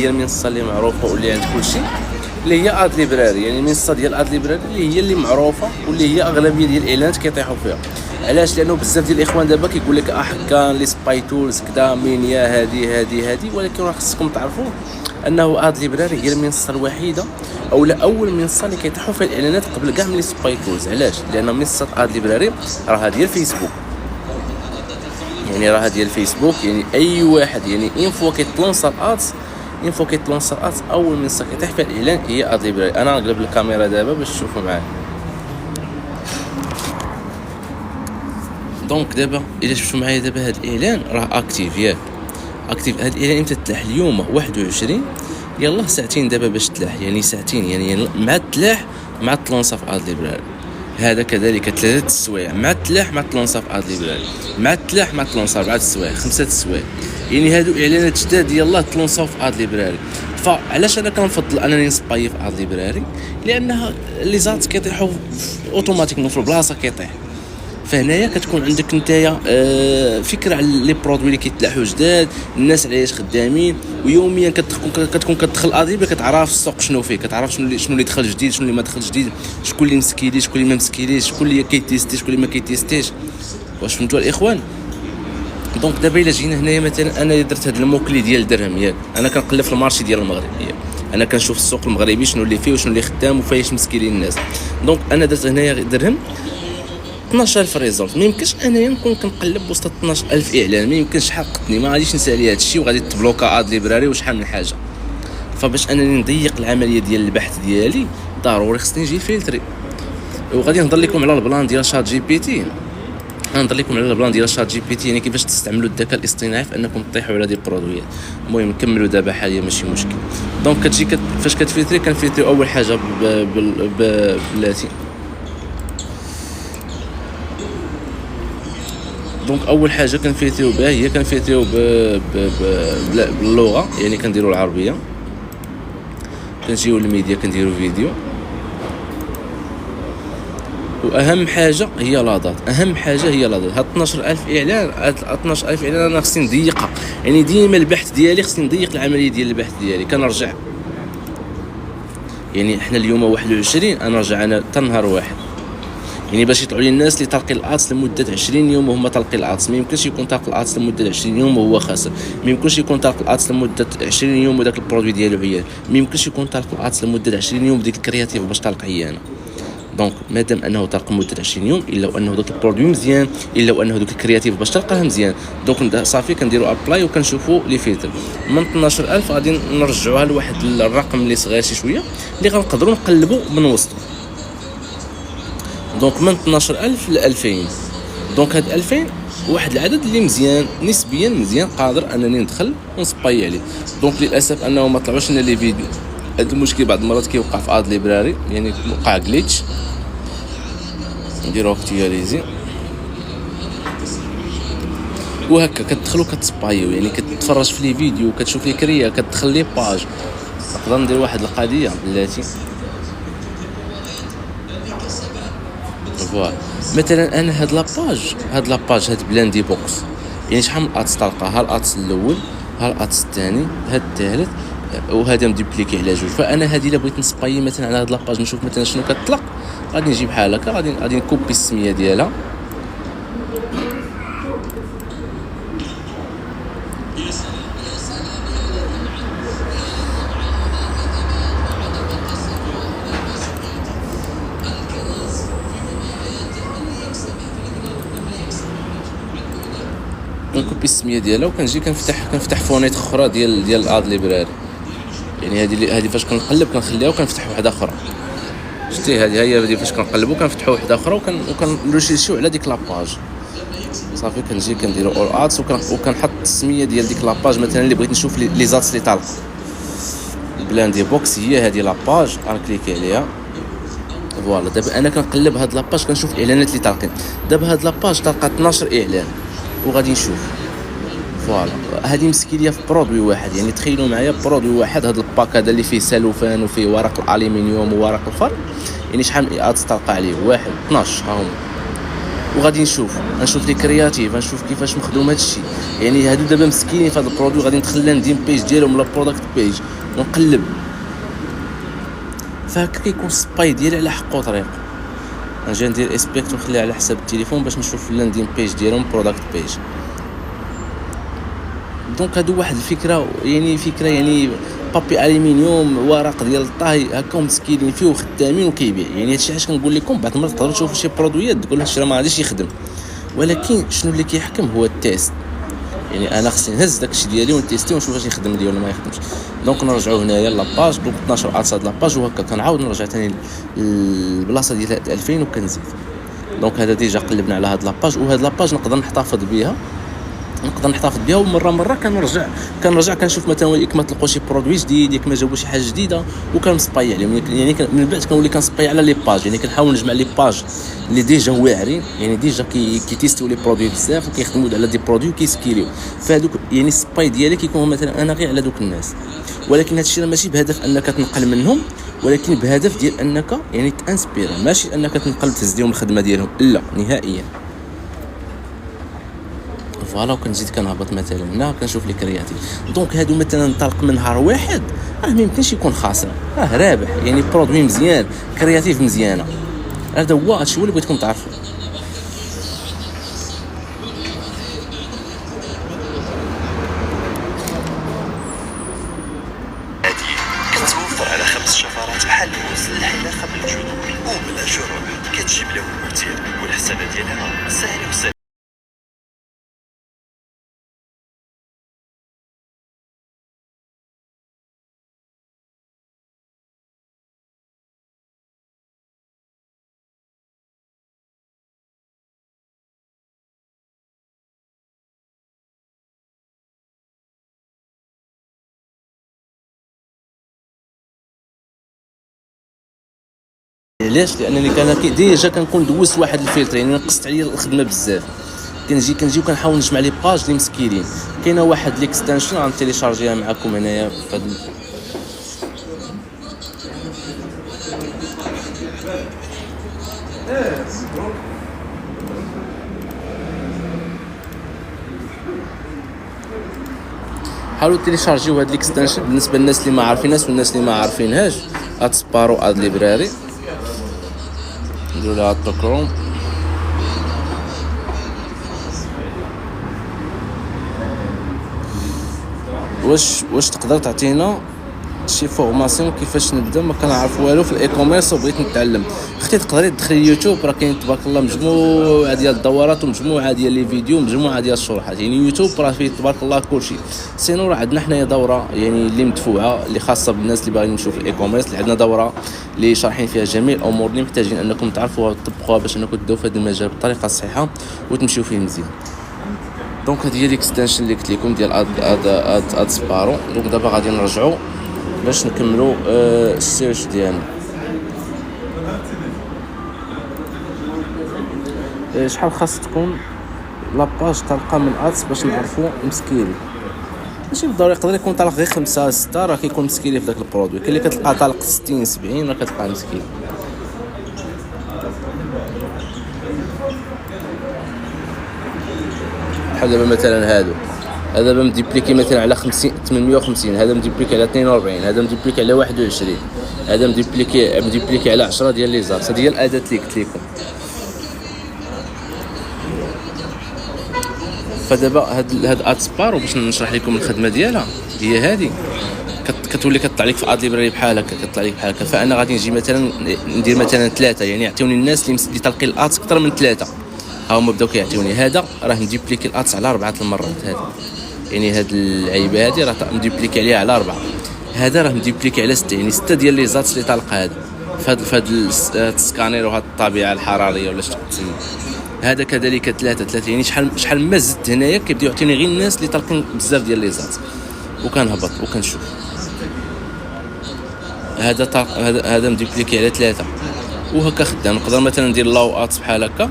هي المنصه اللي معروفه واللي عند كلشي، اللي هي اد ليبراري. يعني المنصه ديال اد ليبراري اللي هي اللي معروفه واللي هي اغلبيه ديال الاعلانات كيطيحوا فيها. علاش؟ لانه بزاف ديال الاخوان دابا كيقول لك حكا لي سباي تولز كذا مينيا هذه، ولكن راه خصكم تعرفوا انه اد ليبراري هي المنصه الوحيده او لا اول منصه اللي كيطيحوا فيها الاعلانات قبل كاع من لي سباي تولز. علاش؟ لان منصه اد ليبراري راه ديال الفيسبوك، يعني راه ديال الفيسبوك. يعني اي واحد يعني انفو كيتلونسا الادز، انفو كيتلونسا الادز اول منصه كيطيح فيها الاعلان هي اد ليبراري. انا نقلب الكاميرا دابا باش تشوفوا معايا. دونك دابا الا شفتوا معايا دابا هذا الاعلان راه اكتيف، ياك اكتيف. هذا الاعلان امتى تلاح؟ اليوم 21 يلاه ساعتين دابا باش تلاح، يعني ساعتين يعني مع تلاح مع تلونسا في اد ليبراري. هذا كذلك 3 السوايع مع تلاح مع تلونسا في اد ليبراري، مع تلاح مع تلونسا 4 السوايع 5 السوايع. يعني هادو اعلانات جداد يلاه تلونساو في اد ليبراري. فعلاش انا كنفضل انني نسباي في اد ليبراري؟ لانها لي زات كيطيحوا اوتوماتيكمون في البلاصه كيطيح. فهنايا كتكون عندك نتايا فكره على لي برودوي اللي كيتلاحوا جداد، الناس علاش خدامين، ويوميا كتكون كتدخل اديبه كتعرف السوق شنو فيه، كتعرف شنو اللي دخل جديد، شنو اللي ما دخل جديد، شكون اللي مسكيلي، شكون اللي ما مسكيليش، شكون اللي كيتيستي، شكون اللي ما كيتيستيش. واش فهمتوا الاخوان؟ دونك دابا الا جينا هنايا مثلا انا درت هذا الموكلي ديال الدرهم، ياك انا كنقلب في المارشي ديال المغرب، ياك انا كنشوف السوق المغربي شنو اللي فيه وشنو اللي خدام وفايش مسكيلين الناس. دونك انا درت هنايا درهم 12000 ريزولت. ما يمكنش انايا نكون كنقلب وسط 12000 اعلان، ما يمكنش، حقتني ما غاديش نسالي هذا الشيء وغادي تبلوكا اد ليبراري وشحال من حاجه. فباش انني نضيق العمليه ديال البحث ديالي ضروري خصني نجي فلتري. وغادي نهضر لكم على البلان ديال شات جي بي تي. غنهضر لكم على البلان ديال شات جي بي تي، يعني كيفاش تستعملوا الذكاء الاصطناعي في انكم تطيحوا على دي برودويات. المهم نكملوا دابا حاليا ماشي مشكل. دونك كتجي فاش كتفلتري كنفلتري اول حاجه بلاتي. دونك اول حاجه كنفلتريو بها هي كنفلتريو باللغه، يعني كنديروا العربيه. كنجيو للميديا كنديروا فيديو. واهم حاجه هي لاضات، اهم حاجه هي لاضات. هاد 12000 اعلان، هاد 12000 اعلان انا خصني نضيقها. يعني ديما البحث ديالي خصني نضيق العمليه ديال البحث ديالي. كنرجع يعني حنا اليوم 21 انا رجع انا حتى نهار واحد، يعني باش يطلعوا لي الناس اللي طالقين الادس لمده 20 يوم وهما طالقين الادس. ما يمكنش يكون طالق الادس لمده 20 يوم وهو خاسر، ما يمكنش يكون طالق الادس لمده 20 يوم وداك البرودوي ديالو عيان، ما يمكنش يكون طالق الادس لمده 20 يوم وديك الكرياتيف باش طالق عيانه. دونك مادام انه طالق لمده 20 يوم الا وانه داك البرودوي مزيان، الا وانه داك الكرياتيف باش تلقاها مزيان، دونك صافي كنديروا ابلاي وكنشوفوا لي فلتر. من 12000 غادي نرجعوها لواحد الرقم اللي صغير شي شويه اللي غنقدروا نقلبوا من وسطه. دونك من 12000 ل 2000. دونك هاد 2000 واحد العدد اللي مزيان نسبيا مزيان قادر انني ندخل ونسباي عليه. دونك للاسف انه ما طلعوش لنا لي فيديو. هاد المشكل بعض المرات كيوقع في اد ليبراري، يعني وقع غليتش. نديرو اكتياليزي وهكا كتدخلوا كتسبايو، يعني كتفرج في لي فيديو كتشوف لي كريا كتدخل لي باج. نقدر ندير واحد القضيه بلاتي فوالا. مثلا انا هاد لاباج هاد بلاندي بوكس، يعني شحال من اتس طلقه، ها الاتس الاول، ها الاتس الثاني، ها الثالث، وهذا مديبليكي على جوج. فانا هادي الا بغيت نسباي مثلا على هاد لاباج نشوف مثلا شنو كتطلق، غادي نجيب بحال هكا، غادي نكوبي السميه ديالها، كنكوبي السميه ديالها وكنجي كنفتح فونيت اخرى ديال اد ليبراري. يعني هذه فاش كنقلب كنخليها وكنفتح واحده اخرى. شتي هي فاش كنقلبوا كنفتحوا واحده اخرى وكنريشيشيو على ديك لاباج. صافي كنجي كنديروا اول ادس وكنحط السميه ديال ديك لاباج. مثلا اللي بغيت نشوف لي زاتس اللي طالق بلاندي بوكس هي هذه لاباج، غنكليكي عليها فوالا. دابا انا كنقلب هاد لاباج كنشوف الاعلانات اللي طالقين. دابا هاد لاباج طالقه 12 اعلان وغادي نشوف فوالا. هذه مسكينه في برودوي واحد، يعني تخيلوا معايا برودوي واحد، هذا الباك هذا اللي فيه سلوفان وفيه ورق الالومنيوم وورق الفر، يعني شحال من ادز طالقه عليه؟ واحد 12 ها هما. وغادي نشوف لي كرياتيف، نشوف كيفاش مخدوم هذا الشيء. يعني هادو دابا مسكينين في هذا البرودوي، غادي ندخل ندير بيج ديالهم ولا برودكت بيج ونقلب. فهكا كيكون السباي ديالي على حق وطريق. نجي ندير اسبيكت ونخليها على حساب التليفون باش نشوف اللاندين بيج ديالهم برودكت بيج. دونك هادو واحد الفكره، يعني فكره يعني بابي الومنيوم ورق ديال الطاي هكا مسكينين فيه وخدامين وكيبيع. يعني هادشي علاش كنقول لكم بعض المرات تقدروا تشوفوا شي برودويات تقول هادشي راه ما غاديش يخدم، ولكن شنو اللي كيحكم هو التيست. يعني انا خصني نهز داكشي ديالي ونتيستي ونشوف واش يخدم ليا ولا ما يخدمش. دونك نرجعوا هنايا لاباج، دونك 12 ادس هاد لاباج، وهكا كنعاود نرجع ثاني البلاصه ديال 2000 وكنزيد. دونك هذا ديجا قلبنا على هاد لاباج، وهاد لاباج نقدر نحتفظ بها ومره كنرجع كنشوف مثلا ياك ما تلقوا شي برودوي جديد، ياك ما جابوا شي حاجه جديده وكنسباي عليهم. يعني من بعد كنولي كنسباي على لي باج، يعني كنحاول نجمع لي باج اللي ديجا واعرين، يعني ديجا كيتيستيو لي برودوي بزاف وكيخدموا على دي برودوي وكيسكيليو. فهادوك يعني السباي ديالي كيكون مثلا انا غير على دوك الناس، ولكن هادشي راه ماشي بهدف انك تنقل منهم، ولكن بهدف ديال انك يعني تانسبير، ماشي انك تنقل تهز لهم الخدمه ديالهم، لا نهائيا. فوالا وكنزيد كنهبط مثلا هنا كنشوف لي كرياتيف. دونك هادو مثلا نطلق من نهار واحد راه ما يمكنش يكون خاسر، راه رابح. يعني برودوي مزيان، كرياتيف مزيانه، هذا هو هادشي اللي بغيتكم تعرفوا. كتوفر على 5 شفرات بحال الموز الحلاقه بالجذور وبلا جروح، كتجيب لهم المثير والحسابه ديالها ساهله وسهله. علاش؟ لانني كان ديجا كنكون دوزت واحد الفلتر، يعني نقصت عليا الخدمه بزاف. كنجي وكنحاول نجمع لي باج اللي مسكينين. كاينه واحد ليكستنشن غنتيليشارجيها معكم هنايا في حاولوا تيليشارجيو هاد ليكستنشن. بالنسبه للناس اللي ما عارفينهاش والناس اللي ما عارفينهاش، اتسبارو اد ليبراري نديرو لها التكروم. واش تقدر تعطينا شي فورماسيون كيفاش نبدا؟ ما كنعرف والو في الاي كوميرس وبغيت نتعلم. اختي تقدري تدخلي اليوتيوب، راه كاين تبارك الله مجموعه ديال الدورات ومجموعه ديال لي فيديو ومجموعه ديال الشروحات. يعني يوتيوب راه فيه تبارك الله كلشي. سينو راه عندنا حنايا دوره يعني اللي مدفوعه اللي خاصه بالناس اللي باغيين يمشيو في الاي كوميرس، اللي عندنا دوره اللي شارحين فيها جميع الامور اللي محتاجين انكم تعرفوها وتطبقوها باش انكم تبداو في هذا المجال بالطريقه الصحيحه وتمشيو فيه مزيان. دونك هذه هي الاكستنشن اللي قلت لكم ديال اد سبارو. دونك دابا غادي نرجعوا باش نكملوا السيرش ديالنا. شحال خاص تكون لاباج طالقه من ادس باش نعرفوا مسكيري؟ ماشي بالضروري، يقدر يكون طالق غير 5 6 راه كيكون مسكيري في داك البرودوي. كاين اللي كتلقى طالق 60 70 راه كتلقى مسكين. بحال دابا مثلا هذا دابا مديبليكي مثلا على 50 850، هذا مديبليكي على 42، هذا مديبليكي على 21، هذا مديبليكي على 10 ديال لي زارس. هذه هي الاداه اللي قلت لكم. فدابا هاد اتسبار باش نشرح لكم الخدمه ديالها هي هذه. كتولي كطلع لك في اد ليبراري بحال هكا، كطلع لك بحال هكا. فانا غادي نجي مثلا ندير مثلا 3، يعني يعطيوني الناس اللي طالقين الاتس اكثر من 3. ها هما بداو كيعطيوني هذا راه مديبليكي الاتس على 4 المرات. هذا يعني هاد اللعيبه هذه راه مديبليكي عليها على 4. هذا راه مديبليكي على 6، يعني 6 ديال لي زاتس اللي طالقه هذا في هاد السكانير وهاد الطبيعه الحراريه ولا شنو تسمى. هذا كذلك 3 يعني شحال ما زدت هنايا كيبداو يعطيني غير الناس اللي طالقين بزاف ديال لي زات. وكنهبط وكنشوف هذا مديبليكي على 3 وهكا خدام. نقدر مثلا ندير لاو ات بحال هكا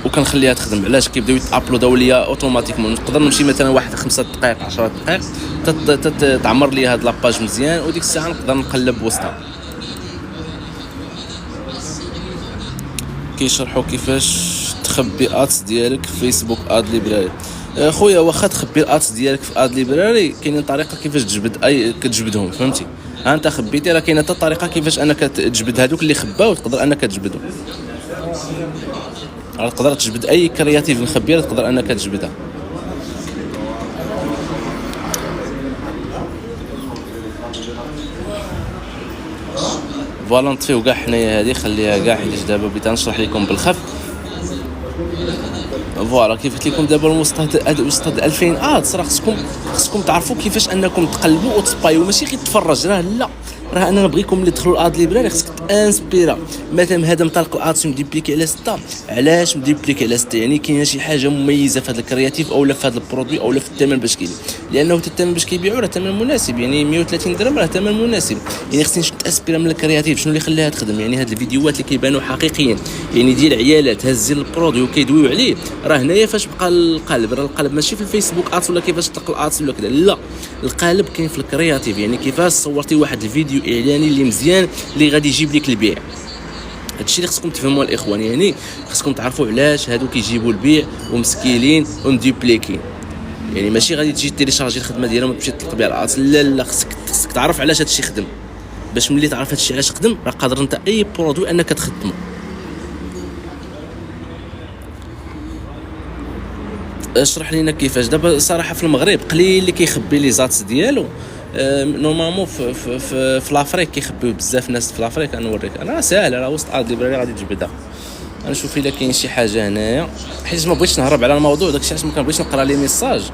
وكنخليها تخدم. علاش؟ كيبداو يتابلوداو ليا اوتوماتيكمون. نقدر نمشي مثلا واحد 5 دقائق 10 دقائق تعمر لي هاد لاباج مزيان، وديك الساعه نقدر نقلب وسطها. كيشرحوا كيفاش تخبي ادس ديالك في فيسبوك اد ليبراري. خويا واخا تخبي الادس ديالك في اد ليبراري كاينين طريقه كيفاش تجبد كتجبدهم، فهمتي؟ ها انت خبيتي راه كاينه حتى طريقه كيفاش انك تجبد هذوك اللي خباو، تقدر انك تجبدهم. راه تقدر تجبد اي كرياتيف مخبيه، تقدر انك تجبدها. فوالا نطفيو كاع حنايا هذه، خليها كاع حيت دابا بغيت نشرح لكم بالخف. فوالا كيف قلت لكم دابا الوسط 2000 اد، راه خصكم تعرفوا كيفاش انكم تقلبوا وتصبايو، ماشي غير تفرج. راه لا، راه انا نبغيكم اللي تدخلوا الاد ليبراري خصك تانسبيرا. مثلا هذا مطلق الادس مديبليكي على 6، علاش مديبليكي على 6؟ يعني كاينه شي حاجه مميزه في هذا الكرياتيف اولا في هذا البرودوي اولا في الثمن باش كيبيع، لانه الثمن باش كيبيعوا راه ثمن مناسب. يعني 130 درهم راه ثمن مناسب. يعني خصني نتاسبيرا من الكرياتيف شنو اللي خلاها تخدم. يعني هاد الفيديوهات اللي كيبانوا حقيقيين، يعني ديال عيالات هازين البرودوي وكيدويو عليه، راه هنايا فاش بقى القالب. راه القالب ماشي في الفيسبوك ادس ولا كيفاش تطلق الادس ولا كذا، لا، القالب كاين في الكرياتيف. يعني كيفاش صورتي واحد الفيديو اعلاني اللي مزيان اللي غادي يجيب لك البيع. هادشي اللي خصكم تفهموا الاخوان. يعني خصكم تعرفوا علاش هادو كيجيبوا البيع ومسكيلين ومديبليكين. يعني ماشي غادي تجي تيليشارجي الخدمه ديالهم وتمشي تطلق بها الادس، لا لا، خصك تعرف علاش هادشي خدم، باش ملي تعرف هادشي علاش خدم راه قادر انت اي برودوي انك تخدمه. اشرح لينا كيفاش دابا. صراحه في المغرب قليل اللي كيخبي لي زاتس ديالو. نورمالمون في لافريك كيخبيو بزاف ناس في لافريك. نوريك انا ساهل، راه وسط اد ليبراري غادي تجبدها. غنشوف الا كاين شي حاجه هنايا، حيت ما بغيتش نهرب على الموضوع، داكشي علاش ما كنبغيش نقرا لي ميساج.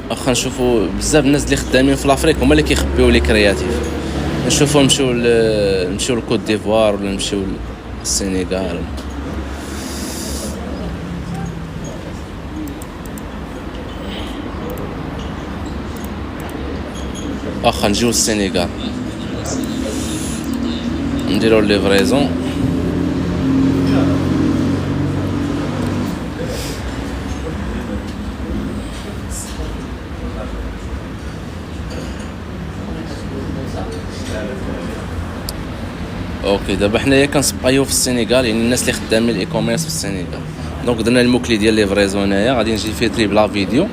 واخا نشوفوا بزاف الناس اللي خدامين في لافريك هما اللي كيخبيو لي كرياتيف. نشوفوا نمشيو لكوت ديفوار ولا نمشيو للسينيغال. واخا نجيو للسينيغال نديرو ليفريزون. اوكي دابا حنايا كنسبايو في السينيغال، يعني الناس اللي خدامين الاي كوميرس في السينيغال. دونك درنا الموكلي ديال ليفريزون هنايا، غادي نجي فيتري بلا فيديو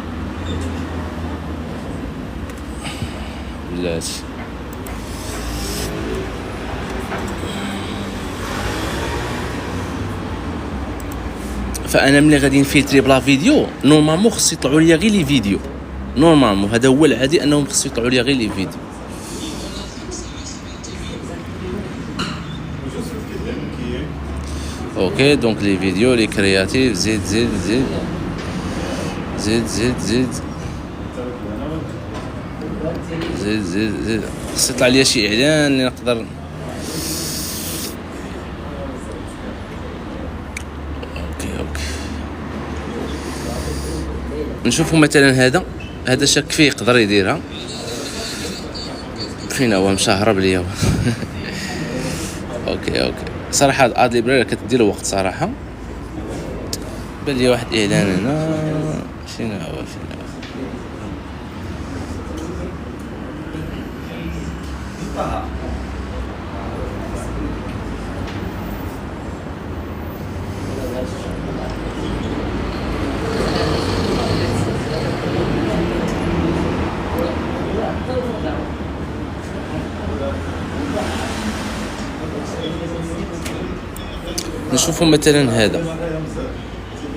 بلاتي. فانا ملي غادي نفيتري بلا فيديو نورمالمون خص يطلعوا لي غير لي فيديو. نورمالمون هذا هو العادي انهم خصو يطلعوا لي غير لي فيديو. اوكي دونك لي فيديو لي كرياتيف، زيد زيد زيد زيد زيد زيد زيد زيد زيد. خص يطلع لي شي اعلان اللي نقدر. اوكي نشوفوا مثلا هذا شاك فيه يقدر يديرها. فين هو مشهرب ليا. اوكي صراحه اد ليبراري كتدير وقت صراحه. بان لي واحد اعلان هنا. فين هو نشوفوا مثلا هذا.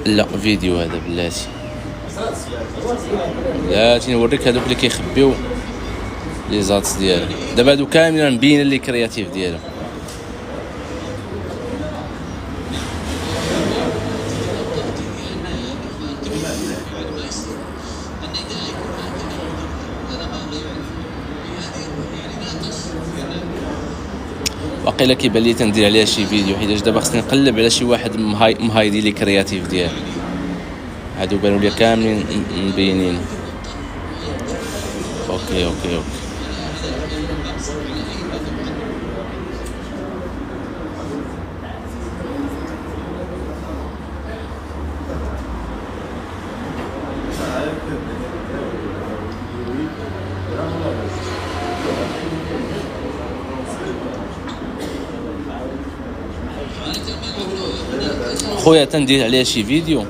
لا فيديو هذا بلاتي نوريك هذوك اللي كيخبيو لي زاتس ديالهم. دابا هادو كاملين مبينين لي كرياتيف ديالهم. واقيلا كيبان لي تندير عليها شي فيديو، حيت دابا خصني نقلب على شي واحد مهايدي لي كرياتيف ديالو. هادو بانوا لي كاملين مبينين. اوكي خويا تندير عليها شي فيديو،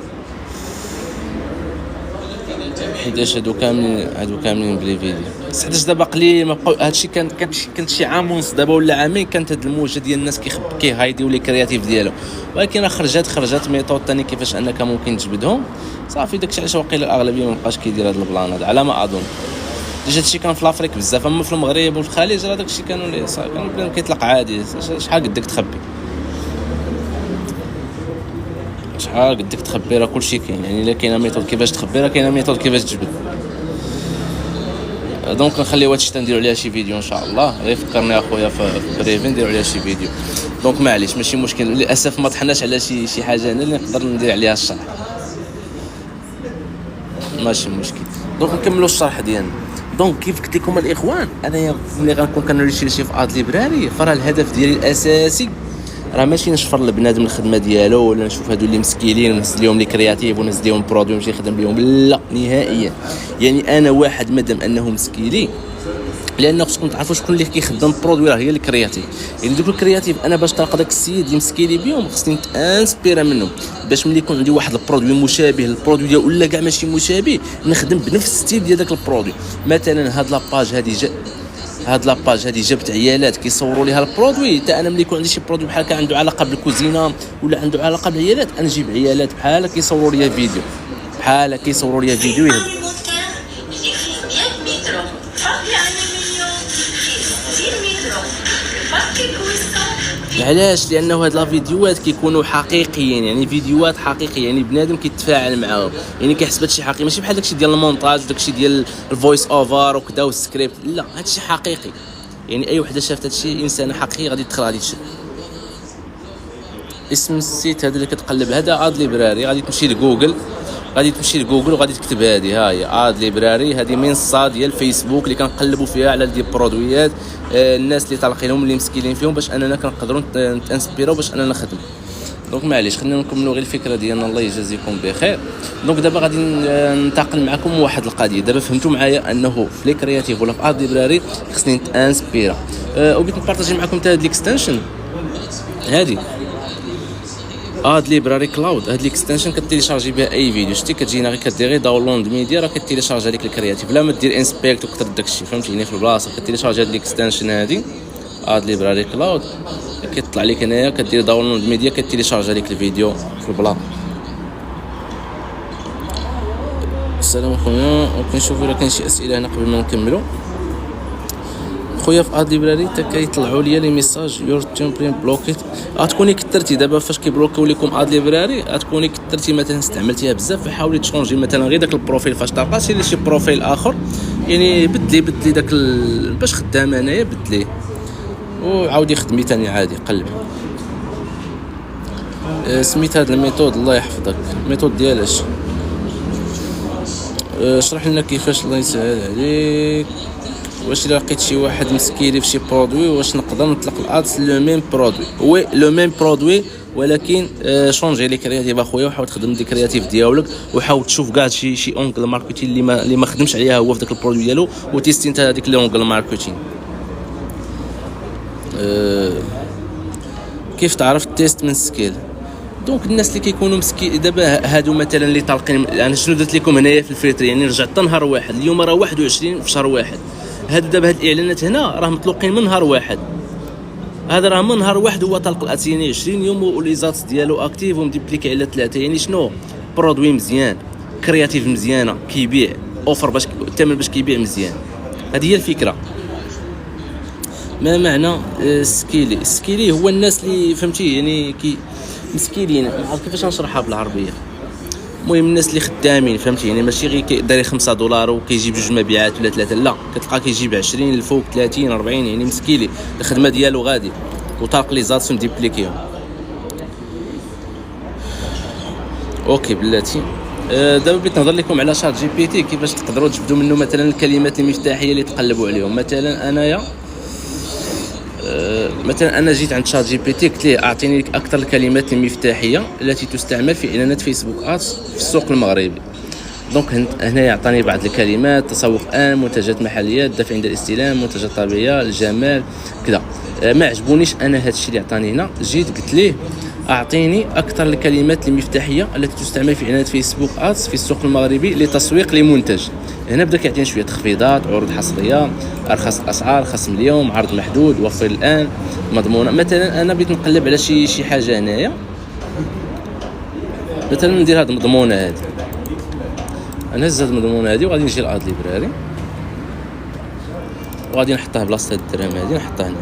حيتاش هادو كاملين بلي فيديو. حيتاش دابا قليل ما بقاو هادشي. كانت شي عام ونص دابا ولا عامين كانت هاد الموجه ديال الناس كيهايديو لي كرياتيف ديالهم، ولكن خرجت ميثود ثاني كيفاش انك ممكن تجبدهم صافي. داكشي علاش واقيلا الاغلبيه ما بقاش كيدير هاد البلان هذا على ما اظن. ديجا هادشي كان في لافريك بزاف، اما في المغرب وفي الخليج راه داكشي كانوا بنادم كيطلق عادي. شحال قدك تخبي، شحال قدك تخبي، راه كلشي كاين. يعني الا كاينه ميثود كيفاش تخبي راه كاينه ميثود كيفاش تجبد. دونك نخليو هادشي تنديروا عليها شي فيديو ان شاء الله. غير فكرني اخويا في بريفين نديروا عليها شي فيديو. دونك معليش ماشي مشكل، للاسف ما طحناش على شي حاجه انا اللي نقدر ندير عليها الشرح، ماشي مشكل. دونك نكملوا الشرح ديالنا. دونك كيف قلت لكم الاخوان، انايا ملي غنكون كنريشيرشي في اد ليبراري فراه الهدف ديالي الاساسي راه ماشي نشفر لبنادم الخدمه ديالو ولا نشوف هادو اللي مسكينين ونهز لهم لي كرياتيف ونهز لهم برودوي ونمشي نخدم بهم، لا نهائيا. يعني انا واحد مادام انه مسكيني، لان خصكم تعرفوا شكون اللي كيخدم برودوي راه هي الكرياتيف. يعني دوك الكرياتيف انا باش تلقى داك السيد اللي مسكيني بهم خصني نتانسبيرا منهم، باش ملي يكون عندي واحد البرودوي مشابه للبرودوي ديالو ولا كاع ماشي مشابه نخدم بنفس الستيل ديال داك البرودوي. مثلا هاد لاباج هادي جابت عيالات كيصوروا ليها البرودوي، حتى انا ملي يكون عندي شي برودوي بحال عنده علاقه بالكوزينه ولا عنده علاقه بالعيالات انا نجيب عيالات بحال كيصوروا ليا فيديو يهضروا. علاش؟ لانه هاد لا فيديوهات كيكونوا حقيقيين، يعني فيديوهات حقيقيه، يعني بنادم كيتفاعل معاهم، يعني كيحس بهادشي حقيقي، ماشي بحال داكشي ديال المونتاج وداكشي ديال الفويس اوفر وكذا والسكريبت، لا هادشي حقيقي. يعني اي وحده شافت هادشي انسانه حقيقي غادي تدخل غادي تشد. اسم السيت هذا اللي كتقلب هذا اد ليبراري، غادي تمشي لجوجل وغادي تكتب هذه ها هي اد ليبراري. هذه منصه ديال فيسبوك اللي كنقلبوا فيها على دي برودويات الناس اللي طالقينهم اللي مسكينين فيهم باش اننا كنقدروا نتانسبيرو باش اننا نخدموا. دونك معليش خلينا نكملوا غير الفكره ديالنا، الله يجازيكم بخير. دونك دابا غادي ننتقل معكم واحد القضيه. دابا فهمتوا معايا انه في لي كرياتيف ولا في اد ليبراري خصني نتانسبيرا. وبغيت نبارطاجي معكم حتى هاد ليكستنشن هادي اد ليبراري كلاود. هاد ليكستنشن كتيليشارجي بها اي فيديو شتي، كتجينا غير كدير غير داونلود ميديا راه كتيليشارجي هذيك الكرياتيف بلا ما دير انسبيكت وكثر داكشي، فهمتيني في البلاصه كتيليشارجي هاد ليكستنشن هادي اد ليبراري كلاود. كيطلع لك هنايا كدير داونلود ميديا كتيليشارجي هذيك الفيديو في البلاصه. السلام خويا، وكنشوفوا الا كاين شي اسئله هنا قبل ما نكملوا. خويا في اد ليبراري حتى كيطلعوا لي لي ميساج يور تمبرين بلوكيت. غتكوني كثرتي دابا فاش كيبلوكيو لكم اد ليبراري، غتكوني كثرتي مثلا استعملتيها بزاف، فحاولي تشونجي مثلا غير داك البروفيل فاش تلقى شي بروفيل اخر، يعني بدلي داك باش خدام انايا بدليه وعاودي خدمي ثاني عادي قلبي. سميت هاد الميثود الله يحفظك، الميثود ديالاش اشرح لنا كيفاش الله يسهل عليك. واش الا لقيت شي واحد مسكيري في شي برودوي واش نقدر نطلق الادس لو ميم برودوي؟ وي لو ميم برودوي، ولكن شونجي لي كرياتيف اخويا وحاول تخدم دي كرياتيف ديالك وحاول تشوف كاع شي اونغل ماركتين اللي ما خدمش عليها هو في داك البرودوي ديالو وتيستي انت هذيك لي اونغل ماركتين. كيف تعرف التيست من سكيل؟ دونك الناس اللي كيكونوا مسكين دابا هادو مثلا اللي طالقين، انا شنو درت لكم هنايا في الفلتر، يعني رجعت نهار واحد، اليوم راه 21 في شهر واحد. هاد دابا هاد الاعلانات هنا راه مطلوقين من نهار واحد، هذا راه من نهار واحد هو طلق الاتيني 20 يوم وليزات ديالو اكتيف ومديبليكي على 3. يعني شنو برودوي مزيان كرياتيف مزيانه كيبيع اوفر باش الثمن باش كيبيع مزيان. هذه هي الفكره. ما معنى سكيلي هو الناس اللي فهمتي يعني مسكينين، ما عرفت كيفاش نشرحها بالعربيه. المهم الناس اللي خدامين فهمتي، يعني ماشي غير داري $5 وكيجيب 2 مبيعات ولا 3، لا كتلقى كيجيب 20 الفوق 30 40، يعني مسكيني الخدمه ديالو غادي وطاق لي زاتسون ديبليكيهم. اوكي بلاتي. دابا بغيت نهضر لكم على شات جي بي تي، كيفاش تقدروا تجبدوا منه مثلا الكلمات المفتاحيه اللي تقلبوا عليهم. مثلا انايا انا جيت عند شات جي بي تي قلت له اعطيني اكثر الكلمات المفتاحيه التي تستعمل في اعلانات فيسبوك ادز في السوق المغربي. دونك هنا يعطيني بعض الكلمات: تسوق منتجات محليات، دفع عند الاستلام، منتجات طبيعيه، الجمال كذا. ما عجبونيش انا هذا الشيء اللي عطاني هنا، جيت قلت ليه اعطيني اكثر الكلمات المفتاحيه التي تستعمل في اعلانات فيسبوك ادز في السوق المغربي لتسويق لمنتج. هنا بدا كيعطيني شويه تخفيضات، عروض حصريه، ارخص الاسعار، خصم اليوم، عرض محدود، وفر الان، مضمونه. مثلا انا بغيت نقلب على شي حاجه هنايا، مثلا ندير هذه المضمونه هذه، نهز هذه المضمونه هذه وغادي نجي لاد ليبراري وغادي نحطها بلاصه الدرهم هذه، نحطها هنا.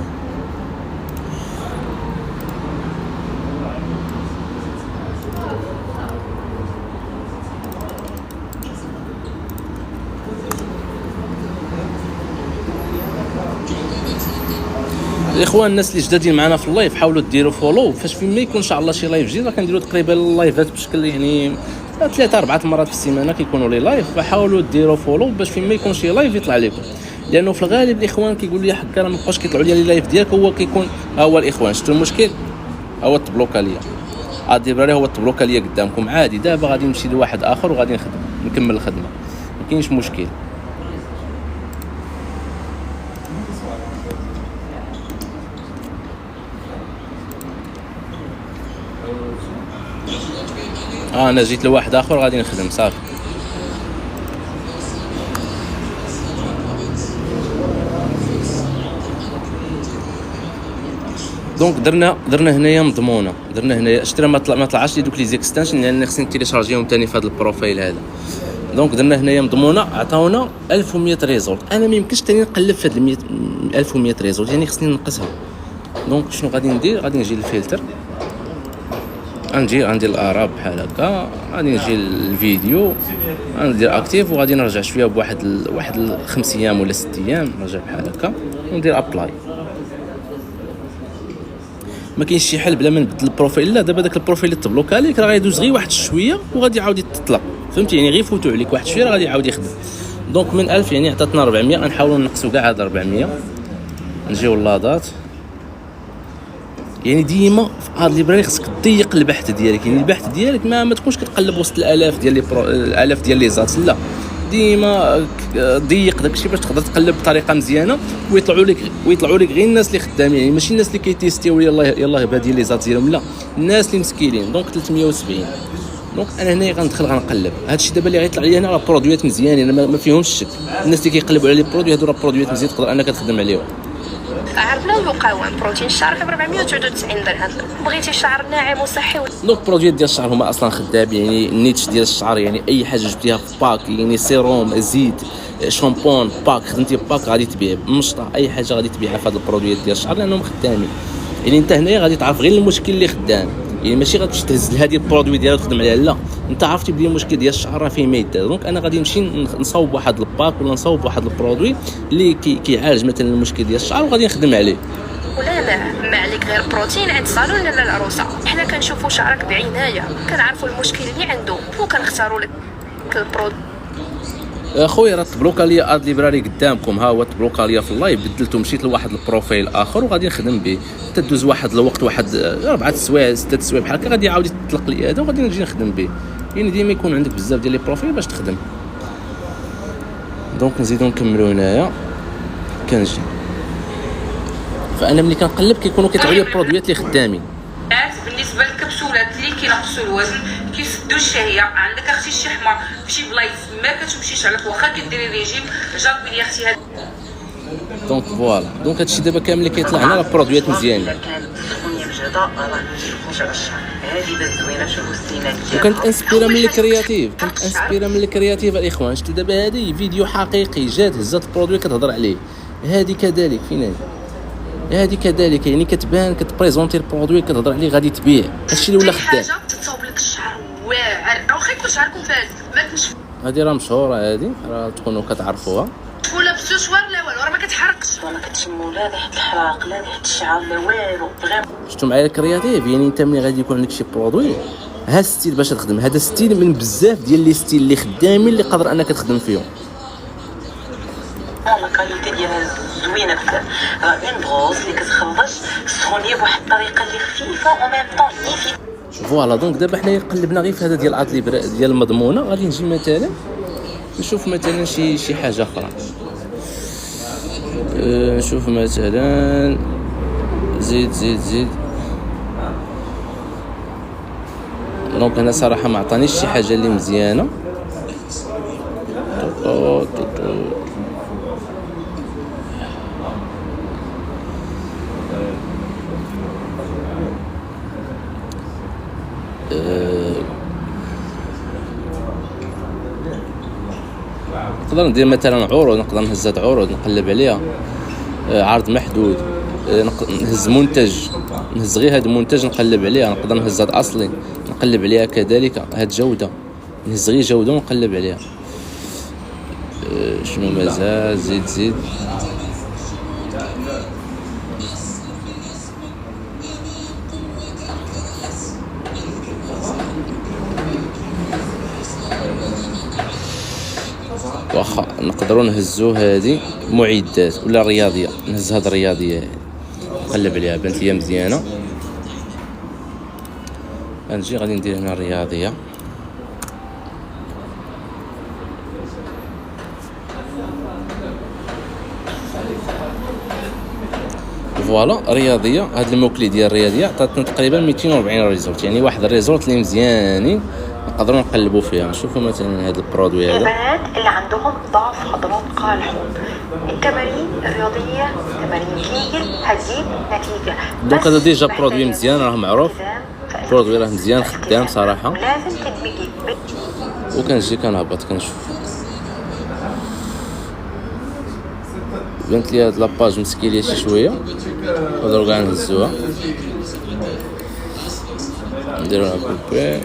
الاخوان الناس اللي جدادين معنا في اللايف حاولوا ديروا فولو، فاش فين ما يكون ان شاء الله شي لايف جديد راه كنديروا تقريبا اللايفات بشكل يعني 3-4 مرات في السيمانه كيكونوا لي لايف، فحاولوا ديروا فولو باش فين ما يكون شي لايف يطلع لكم، لانه في الغالب الاخوان كيقول لي حكا راه ما بقاوش كيطلعوا لي لايف ديالك، هو كيكون هو الاخوان شفتوا المشكل هو التبلوكا ليا اد ليبراري، هو التبلوكا ليا قدامكم عادي. دابا غادي نمشي لواحد اخر وغادي نكمل الخدمه، ما كاينش مشكل. انا جيت لواحد اخر غادي نخدم صافي. دونك درنا هنايا مضمونه، درنا هنايا اشترى ما طلعش لي دوك لي زيكستنشن لان خصني تيليشارجيهم ثاني في هذا البروفايل هذا. دونك درنا هنايا مضمونه، عطاونا 1100 ريزولت. انا ما يمكنش ثاني نقلب في هاد 1100 ريزولت، يعني خصني ننقصها. دونك شنو غادي ندير؟ غادي نجي للفلتر، غندير الاعراب بحال هكا، غادي نجي للفيديو غندير اكتيف وغادي نرجع شويه بواحد 5 ايام ولا 6 ايام، نرجع بحال هكا وندير ابلاي. ما كاينش شي حل بلا ما نبدل البروفايل. لا دابا داك البروفايل اللي تبلوكا عليك راه غيدوز غير واحد شويه وغادي يعاود يتطلق، فهمتي؟ يعني غير يفوتوا عليك واحد شويه راه غادي يعاود يخدم. دونك من 1000 يعني عطاتنا 400، غنحاولوا نقصوا كاع هاد 400. نجيو للاضات، يعني ديما في اد ليبراري خصك تضيق البحث ديالك، يعني البحث ديالك ما تكونش كتقلب وسط الالاف ديال لي زات، لا ديما ضيق داكشي باش تقدر تقلب بطريقه مزيانه ويطلعوا لك غير الناس اللي خدامين، يعني ماشي الناس اللي كيتيستيو يلاه بادي لي زات ديالهم، لا الناس اللي مسكينين. دونك 370. دونك انا هنا غندخل غنقلب هادشي دابا اللي غيطلع لي هنا راه برودويات مزيانين، انا ما فيهمش الشك. الناس اللي كيقلبوا على لي برودوي هادو راه برودويات مزيان تقدر انك تخدم عليهم. عرفنا المقاوم بروتين الشعر ب 499 درهم. بغيتي الشعر ناعم وصحي دونك البرودويات ديال الشعر هما اصلا خدامين، يعني النيتش ديال الشعر، يعني اي حاجه جبتيها في باك، يعني سيروم، زيت، شامبون، باك، خدمتي باك غادي تبيع، مشطه، اي حاجه غادي تبيعها في هاد البرودويات ديال الشعر لانهم خدامين. يعني انت هنايا غادي تعرف غير المشكل اللي خدام، يعني ماشي غتمشي تهز لهادي البرودوي ديالها وتخدم عليها، لا انت عرفتي بلي المشكل ديال الشعر راه فيه ما يدار. دونك انا غادي نمشي نصاوب واحد الباك ولا نصاوب واحد البرودوي اللي كيعالج مثلا المشكل ديال الشعر وغادي نخدم عليه. ولا ما عليك غير بروتين عند صالون لاله العروسه. حنا كنشوفوا شعرك بعنايه، كنعرفوا المشكل اللي عنده وكنختاروا لك البرودوي. اخويا راه تبلوكا ليا اد ليبراري قدامكم، ها هو تبلوكا ليا في اللايف، بدلته مشيت لواحد البروفايل اخر وغادي نخدم به. تدوز واحد الوقت، واحد 4 سوايع 6 سوايع بحال هكا، غادي يعاود يطلق لي هذا وغادي نجي نخدم به. يعني ديما يكون عندك بزاف ديال لي بروفايل باش تخدم. دونك نزيدو نكملو هنايا كنجي، فانا ملي كنقلب كيكونوا كيطلعوا لي برودويات اللي خدامين. بالنسبه للكبسولات اللي كينقصوا الوزن كيسدوا الشهيه، عندك اختي الشحمه فشي بلايص ما كتمشيش عليك واخا كديري ريجيم، جربي لي اختي هاد. دونك فوالا، دونك هادشي دابا كامل اللي كيطلع هنا راه برودويات مزيانين. وكانت انسبيرا من الكرياتيف، الاخوان. شتي دابا هادي فيديو حقيقي جات هزات برودوي كتهضر عليه، هادي كذلك فين هادي كذلك، يعني كتبان كتبريزونتي البرودوي كتهضر عليه غادي تبيع. هادشي اللي ولا خدام. تصاوب لك الشعر واعر، واخا يكون شعركم فارد ما تنشف. هادي راه مشهوره، هادي راه تكونوا كتعرفوها. ولا بسوشوار لا والو، راه ما كتحرقش ولا كتشمو لا ريحه الحراق لا ريحه الشعر لا والو. شفتوا معايا الكرياتيف؟ يعني انت ملي غادي يكون عندك شي برودوي ها ستيل باش تخدم، هذا ستيل من بزاف ديال لي ستيل اللي خدامين اللي قادر انك تخدم فيهم. لا كاليتي ديالها زوينه بزاف، اون بروز اللي كتخرج سخونيه بواحد الطريقه اللي خفيفه او ميم طون نيفي. فوالا دونك دابا حنايا قلبنا غير في هذا ديال اد ليبراري ديال المضمونه. غادي نجي مثلا نشوف مثلا شي حاجه اخرى. نشوف مثلا زيد دونك انا صراحه ما عطانيش شي حاجه اللي مزيانه. نقدر ندير مثلا عروض، نقدر نهز هاد عروض نقلب عليها، عرض محدود، نهز منتج، نهز غير هاد المنتج نقلب عليها، نقدر نهز هاد اصلي نقلب عليها كذلك، هاد جوده نهز غير جوده ونقلب عليها. شنو مازال؟ زيد واخا نقدروا نهزو هذه معدات ولا رياضيه، نهز هاد الرياضيه هذه نقلب عليها، بانت ليا مزيانه. غنجي غادي ندير هنا الرياضيه، فوالا رياضيه. هاد الموكلي ديال الرياضيه عطاتنا تقريبا 240 ريزولت، يعني واحد الريزولت اللي مزيانين نقدروا نقلبوا فيها. نشوفوا مثلا هذا البرودوي هذا، البنات اللي عندهم ضعف عضلات قاع الحوض، التمارين الرياضيه تمارين كيجل هتجيب نتيجه. دونك هذا ديجا برودوي مزيان، راه معروف برودوي، راه مزيان خدام صراحه. لازم تدمجي. وكنجي كنهبط كنشوف، بانت لي هاد لاباج مسكيليه شي شويه، نقدروا كاع نهزوها نديروها بوبي.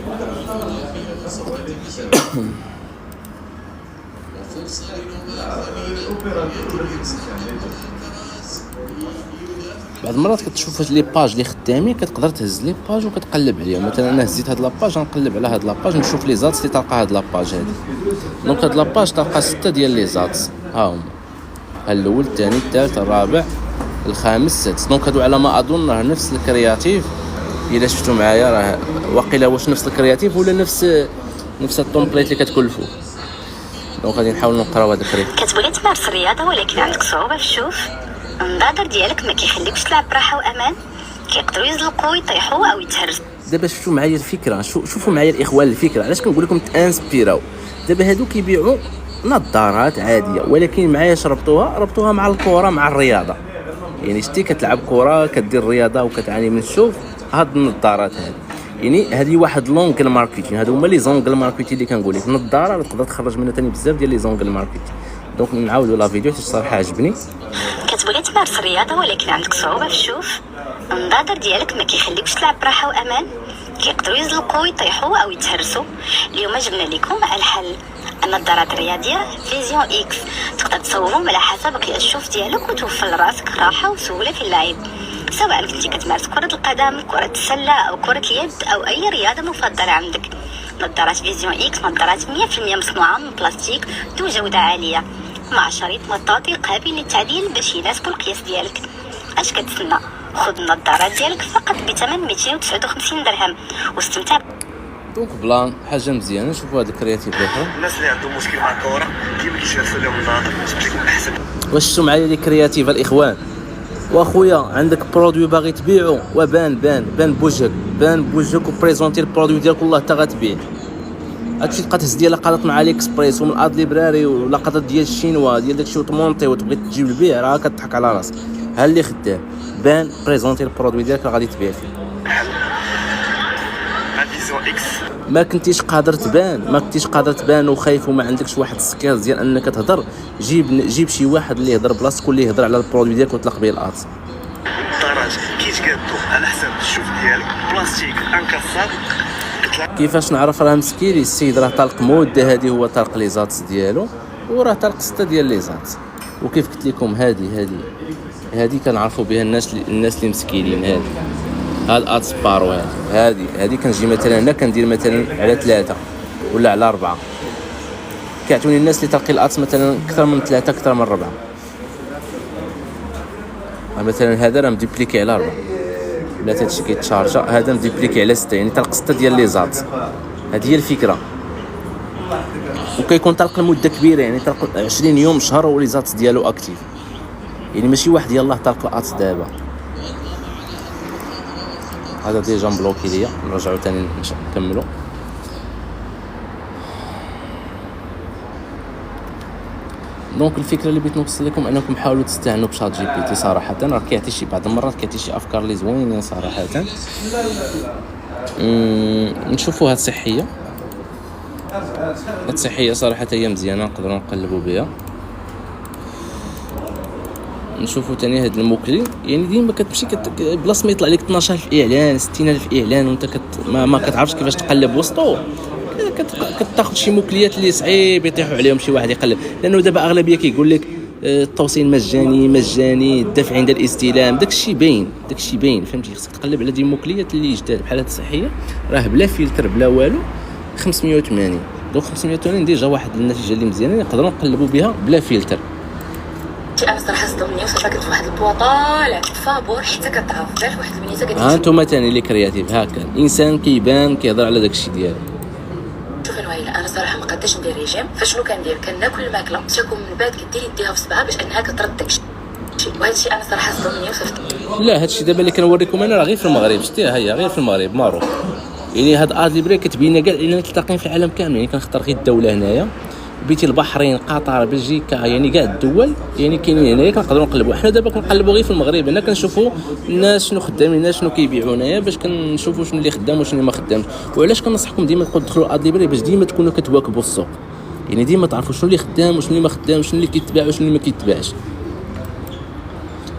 بعض المرات كتشوف لي باج اللي خدامين كتقدر تهز لي باج وكتقلب عليهم. مثلا انا هزيت هاد لاباج غنقلب على هاد لاباج نشوف لي زاتس اللي تلقى هاد لاباج هادي. دونك هاد لاباج تلقى 6 ديال لي زاتس، ها هما الاول الثاني الثالث الرابع الخامس السادس. دونك هادو على ما اظن راه نفس الكرياتيف، الا شفتوا معايا راه واقيلا واش نفس الكرياتيف ولا نفس التومبليت اللي كتكلفوا. دونك غادي نحاول نقراو هذا الكرياتيف. كتبغي تمارس الرياضه ولكن عندك صعوبه في الشوف، النظر ديالك ما كيخليكش تلعب براحه وامان، كيقدروا يزلقوا يطيحوا او يتهرسوا. دابا شفتوا معايا الفكره، شوفوا معايا الاخوان الفكره، علاش كنقول لكم تانسبيراو. دابا هادو كيبيعوا نظارات عاديه، ولكن معايا ربطوها مع الكره مع الرياضه. يعني شتي كتلعب كره كدير رياضه وكتعاني من الشوف، هاد النظارات هادي يعني هذه واحد لونغل ماركتين. هادو هما لي زونغل ماركتين اللي كنقول لك، النظاره تقدر تخرج منها ثاني بزاف ديال لي زونغل ماركتين. دونك نعاودوا لا فيديو حيت الصراحه عجبني. كتبغي تمارس الرياضه ولكن عندك صعوبه في الشوف، النظر ديالك ما كيخليكش تلعب براحه وامان، كيقدروا يزلقوا يطيحوا او يتهرسوا. اليوم جبنا لكم الحل، النظارات الرياضيه فيزيون اكس. تقدر تصوبهم على حسب قياس الشوف ديالك وتوفر لراسك راحه وسهوله في اللعب، سواء كنتي كتمارس كره القدم، كره السله او كره اليد او اي رياضه مفضله عندك. نظارات فيزيون اكس نظارات 100% مصنوعه من بلاستيك ذو جوده عاليه، مع شريط مطاطي قابل للتعديل باش يناسب القياس ديالك. اش كتسنى؟ خذ النظارات ديالك فقط بثمن 259 درهم واستمتع. دونك بلان حاجه مزيانه. شوفوا هذا الكرياتيف الاخر، الناس اللي عندهم مشكل مع الكره ديما كيجلسوا لهم النظر باش يكون احسن. واش شفتوا معايا لي كرياتيف الاخوان؟ واخويا عندك برودوي باغي تبيعو وبان بوجهك وبريزونتي البرودوي ديالك والله حتى غتبيع. هادشي تبقى تهز ديال لقطات مع علي اكسبريس ومن اد ليبراري ولقطات ديال الشينوا ديال داكشي وتمونطي وتبغي تجيب البيع، راه كتضحك على راسك. ها اللي خدام بان بريزونتي البرودوي ديالك راه غادي تبيع فيه. فيزيون اكس ما كنتيش قادر تبان وخايف وما عندكش واحد السكيلز ديال انك تهضر، جيب شي واحد اللي يهضر بلاصتك واللي يهضر على البرودوي ديالك وتلق به الارض. الدراج كيتقادو على حسب الشوف ديالك، بلاستيك انكسار. كيفاش نعرف راه مسكيري السيد راه طلق مده، هذه هو طلق لي زاتس ديالو وراه طلق 6 ديال لي زاتس. وكيف قلت لكم هذه كنعرفوا بها الناس اللي مسكينين. هاد الاتس بارو هذه كنجي مثلا هنا كندير مثلا على 3 ولا على 4. كيعطوني الناس اللي تلقي الاتس مثلا اكثر من 3 اكثر من 4. مثلا هذا راه مديبليكي على 4 ولا هادشي كيتشارجا، هذا مديبليكي على 6، يعني طلق 6 ديال لي زات. هذه هي الفكره. وكيكون طلق لمده كبيره، يعني طلق 20 يوم شهر ولي زات ديالو اكتيف، يعني ماشي واحد يلاه طلق الاتس دابا. هذا ديجا مبلوكي ليا، نرجعو ثاني نكملو. دونك الفكره اللي بغيت نوصل لكم انكم حاولوا تستعينوا بشات جي بي تي صراحه، راه كيعطي شي بعض المرات كيعطي شي افكار اللي زوينين صراحه. نشوفوها صحيه، الصحيه صراحه هي مزيانه نقدروا نقلبوا بها. نشوفوا تاني هاد الموكلين، يعني ديما كتمشي بلاص ما يطلع لك 12000 اعلان 60000 اعلان وانت ما كتعرفش كيفاش تقلب وسطو، كتاخذ شي موكليات اللي صعيب يطيحوا عليهم شي واحد يقلب. لانه دابا اغلبيه كيقول لك التوصيل مجاني الدفع عند الاستلام، داكشي باين فهمتي. خصك تقلب على دي موكليات اللي جداد بحال هاد الصحيه راه بلا فلتر بلا والو 580. دونك 580 ديجا واحد النتيجه اللي مزيانه نقدروا نقلبوا بها بلا فلتر. انا صراحه صدمني وصافي كنت فواحد البوا طالع فابور حتى كتعرف جات واحد البنيته قالت ها انتم ثاني اللي كرياتيف هكا الانسان كيبان كيهضر على داكشي ديالو. شوف الويله انا صراحه ما قداش ندير ريجيم، فشنو كندير كناكل الماكله تاكل من بعد كدير يديها في صبعها باش انها كترد داكشي، وهذا الشيء انا صراحه صدمني وصافي. لا هادشي دابا اللي كنوريكم انا راه غير في المغرب، شتيها هي غير في المغرب معروف. يعني هاد اد ليبري كتبين كاع الاعلانات تلقين في العالم كامل، يعني كنختار غير الدوله هنايا بيتي البحرين قطر بلجيكا، يعني كاع الدول يعني كاينين هنايا كنقدروا نقلبوا. حنا دابا كنقلبوا غير في المغرب هنا كنشوفوا الناس شنو خدامين، الناس شنو كيبيعوا هنايا باش كنشوفوا شنو اللي خدام وشنو اللي ما خدامش. وعلاش كنصحكم ديما تدخلوا اد ليبري باش ديما تكونوا كتواكبوا السوق، يعني ديما تعرفوا شنو اللي خدام وشنو اللي ما خدامش، شنو اللي كيتباع وشنو اللي ما كيتباعش،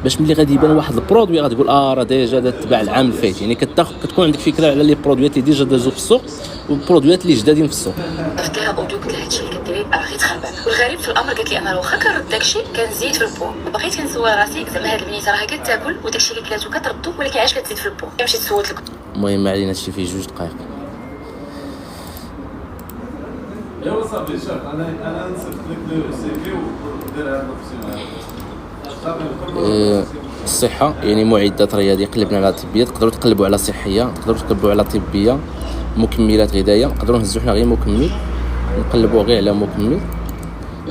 باش ملي غادي يبان واحد البرودوي غتقول راه ديجا تباع العام الفايت. يعني كتكون عندك فكره على لي برودويات اللي ديجا دازو في السوق والبرودويات اللي جدادين في السوق. درت لها اوديو قلت لها هادشي اللي كديري راه غير تخربان. والغريب في الامر قالت لي انا واخا كنرد داكشي كنزيد في البو، وبقيت كنسول راسي زعما هاد البنيته راه كتاكل وداكشي اللي كلاتو كتردو، ولكن علاش كتزيد في البو؟ مشيت سولت لك. المهم ما علينا هادشي فيه 2 دقائق. ايوا صافي شوف انا نصيفط لك لو سي في ودير هاد لوبسيون. الصحه يعني معدات رياضيه قلبنا على طبيه، تقدروا تقلبوا على صحيه، تقدروا تقلبوا على طبيه، مكملات غذائيه نقدروا نهزوا حنا غير مكمل نقلبوا غير على مكمل.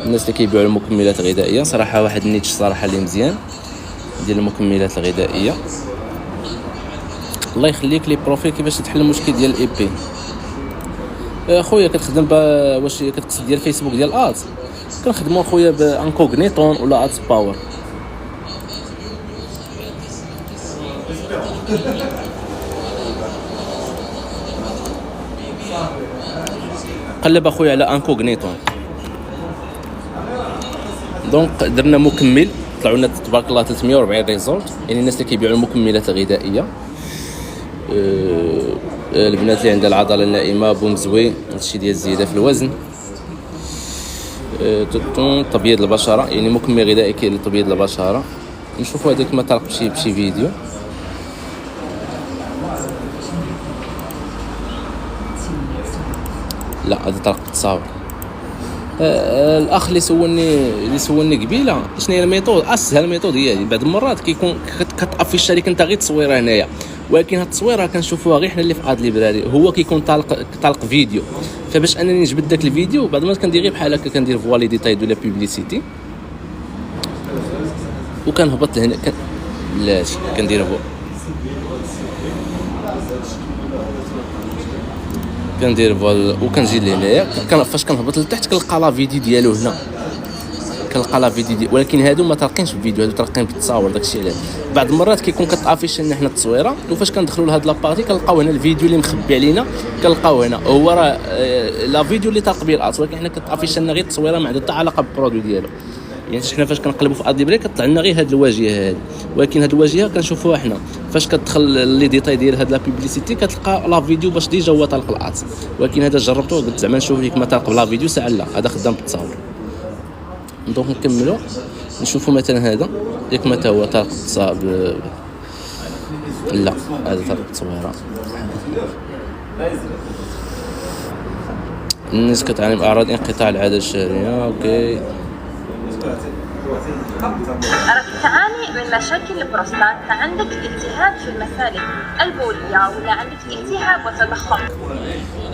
الناس اللي كيبيعوا المكملات الغذائيه صراحه واحد النيتش صراحه اللي مزيان ديال المكملات الغذائيه. الله يخليك لي بروفيل كيفاش تحل المشكل ديال الاي بي. خويا كتخدم واش كتقصد ديال فيسبوك ديال ادز؟ كنخدموا خويا بانكوغنيتون ولا ادز باور. قلب اخويا على انكوغنيتون. دونك درنا مكمل طلعوا لنا تبارك الله 340 ريزولت، يعني الناس اللي كيبيعوا المكملات الغذائيه. البنات اللي عندها العضله النائمه بومزوي هادشي ديال الزياده في الوزن. تبييض البشره يعني مكمل غذائي كاين لتبييض البشره. نشوفوا هذاك ما طرق بشي فيديو. لا هذا طرق التصاور. الاخ اللي سولني قبيله شنو هي الميثود، اسهل الميثود هي بعض المرات كيكون كتطفي الشركه انت غير تصويره هنايا، ولكن هاد التصويره كنشوفوها غير حنا اللي في اد ليبراري، هو كيكون طالق فيديو. فباش انني نجبد داك الفيديو بعض المرات كندير غير بحال هكا كندير فوالي ديتاي ولا بوبليسيتي وكنهبط لهنا لا كندير هو كندير فوال وكنجي لهنايا فاش كنهبط لتحت كنلقى لا فيديو ديالو هنا، كنلقى لا فيديو ديال ولكن هادو ما طارقينش بالفيديو، هادو طارقين بالتصاور. داكشي علاش بعض المرات كيكون كطافيش لنا حنا التصويره، وفاش كندخلوا لهاد لابارتي كنلقاو هنا الفيديو اللي مخبي علينا، كنلقاو هنا هو راه لا فيديو اللي طارق به الاصل، ولكن حنا كطافيش لنا غير التصويره ما عندها حتى علاقه بالبرودوي ديالو. يعني حنا فاش كنقلبوا في اد ليبري كطلع لنا غير هاد الواجهه هادي، ولكن هاد الواجهه كنشوفوها حنا فاش كتدخل لي ديتاي ديال هاد لا بوبليسيتي كتلقى لا فيديو باش ديجا هو طالق الات. ولكن هذا جربته قلت زعما نشوف ليك ما طالق لا فيديو ساعه لا هذا خدام بالتصاور. دونك نكملوا نشوفوا مثلا هذا ياك متى هو طالق بالتصاور لا هذا طالق بالتصويره. الناس كتعاني من اعراض انقطاع العاده الشهريه. اوكي راك تعاني من مشاكل البروستات، عندك التهاب في المسالك البوليه ولا عندك التهاب وتضخم.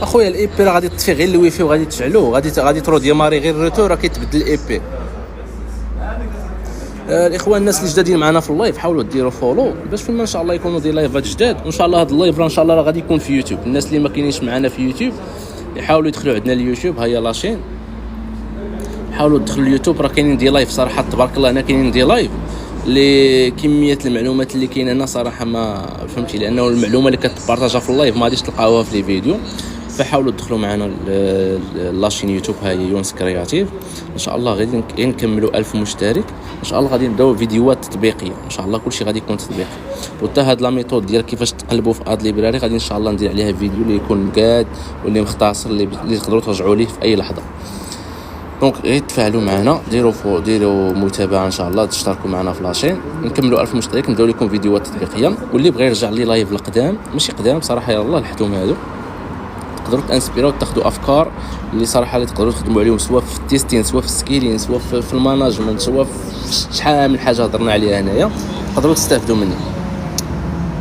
اخويا الاي بي راه غادي تطفي غير الويفي وغادي تشعلو غادي ترو ديماري غير الروتور راه كيتبدل الاي بي. الاخوان الناس اللي جدادين معنا في اللايف حاولوا ديروا فولو باش فيما ان شاء الله يكونوا دي لايفات جداد، وان شاء الله هذا اللايف ان شاء الله راه غادي يكون في يوتيوب. الناس اللي ما كاينينش معنا في يوتيوب يحاولوا يدخلوا عندنا اليوتيوب، هيا لاشين حاولوا تدخلوا اليوتيوب، راه كاينين دي لايف صراحه تبارك الله، هنا كاينين دي لايف اللي كميه المعلومات اللي كاينه هنا صراحه ما فهمتي، لانه المعلومه اللي كتبارطاجها في اللايف ما غاديش تلقاوها في لي فيديو. فحاولوا تدخلوا معنا لاشين يوتيوب هاي يونس كرياتيف، ان شاء الله غادي نكملوا 1000 مشترك ان شاء الله. غادي نبداو فيديوهات تطبيقيه ان شاء الله، كلشي غادي يكون تطبيقي. وحتى هاد لا ميثود ديال كيفاش تقلبوا في اد ليبراري غادي ان شاء الله ندير عليها فيديو اللي يكون مقاد واللي مختصر اللي تقدروا ترجعوا ليه في اي لحظه. دونك غير تفاعلوا معنا، ديروا متابعه ان شاء الله، تشتركوا معنا في لاشين، نكملوا 1000 مشترك، نبداو لكم فيديوهات تطبيقيه. واللي بغى يرجع لي لايف القدام ماشي قدام صراحه، يلاه الحتوم هادو تقدروا تانسبيروا تاخذوا افكار اللي صراحه اللي تقدروا تخدموا عليهم، سواء في التيستين سواء في السكيلين سواء في الماناجمنت سواء في شحال من حاجه هضرنا عليها هنايا، تقدروا تستافدوا منه.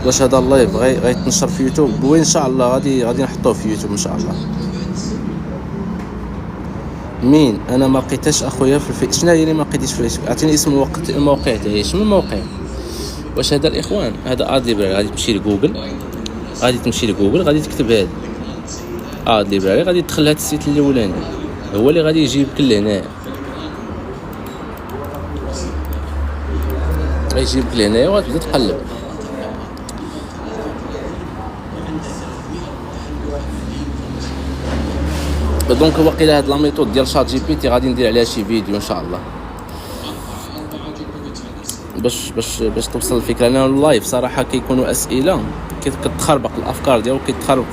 واش هذا اللايف غيتنشر في يوتيوب؟ وين ان شاء الله غادي نحطوه في يوتيوب ان شاء الله. مين انا ما لقيتهاش اخويا في الفيس؟ شنو هي اللي ما لقيتيش في الفيسبوك؟ اعطيني اسم الوقت الموقع تاعي، شنو الموقع؟ واش هذا الاخوان؟ هذا اد ليبراري. غادي تمشي لجوجل، غادي تكتب هذا اد ليبراري، غادي تدخل هذا السيت الاولاني هو اللي غادي يجيبك لهنا، غيجيبك لهنا وغتبدا تقلب. دونك واقيلا هاد لا ميثود ديال شات جي بي تي غادي ندير عليها شي فيديو ان شاء الله باش توصل الفكره. لان اللايف صراحه كيكونوا اسئله كتخربق الافكار ديالو، كيتخربق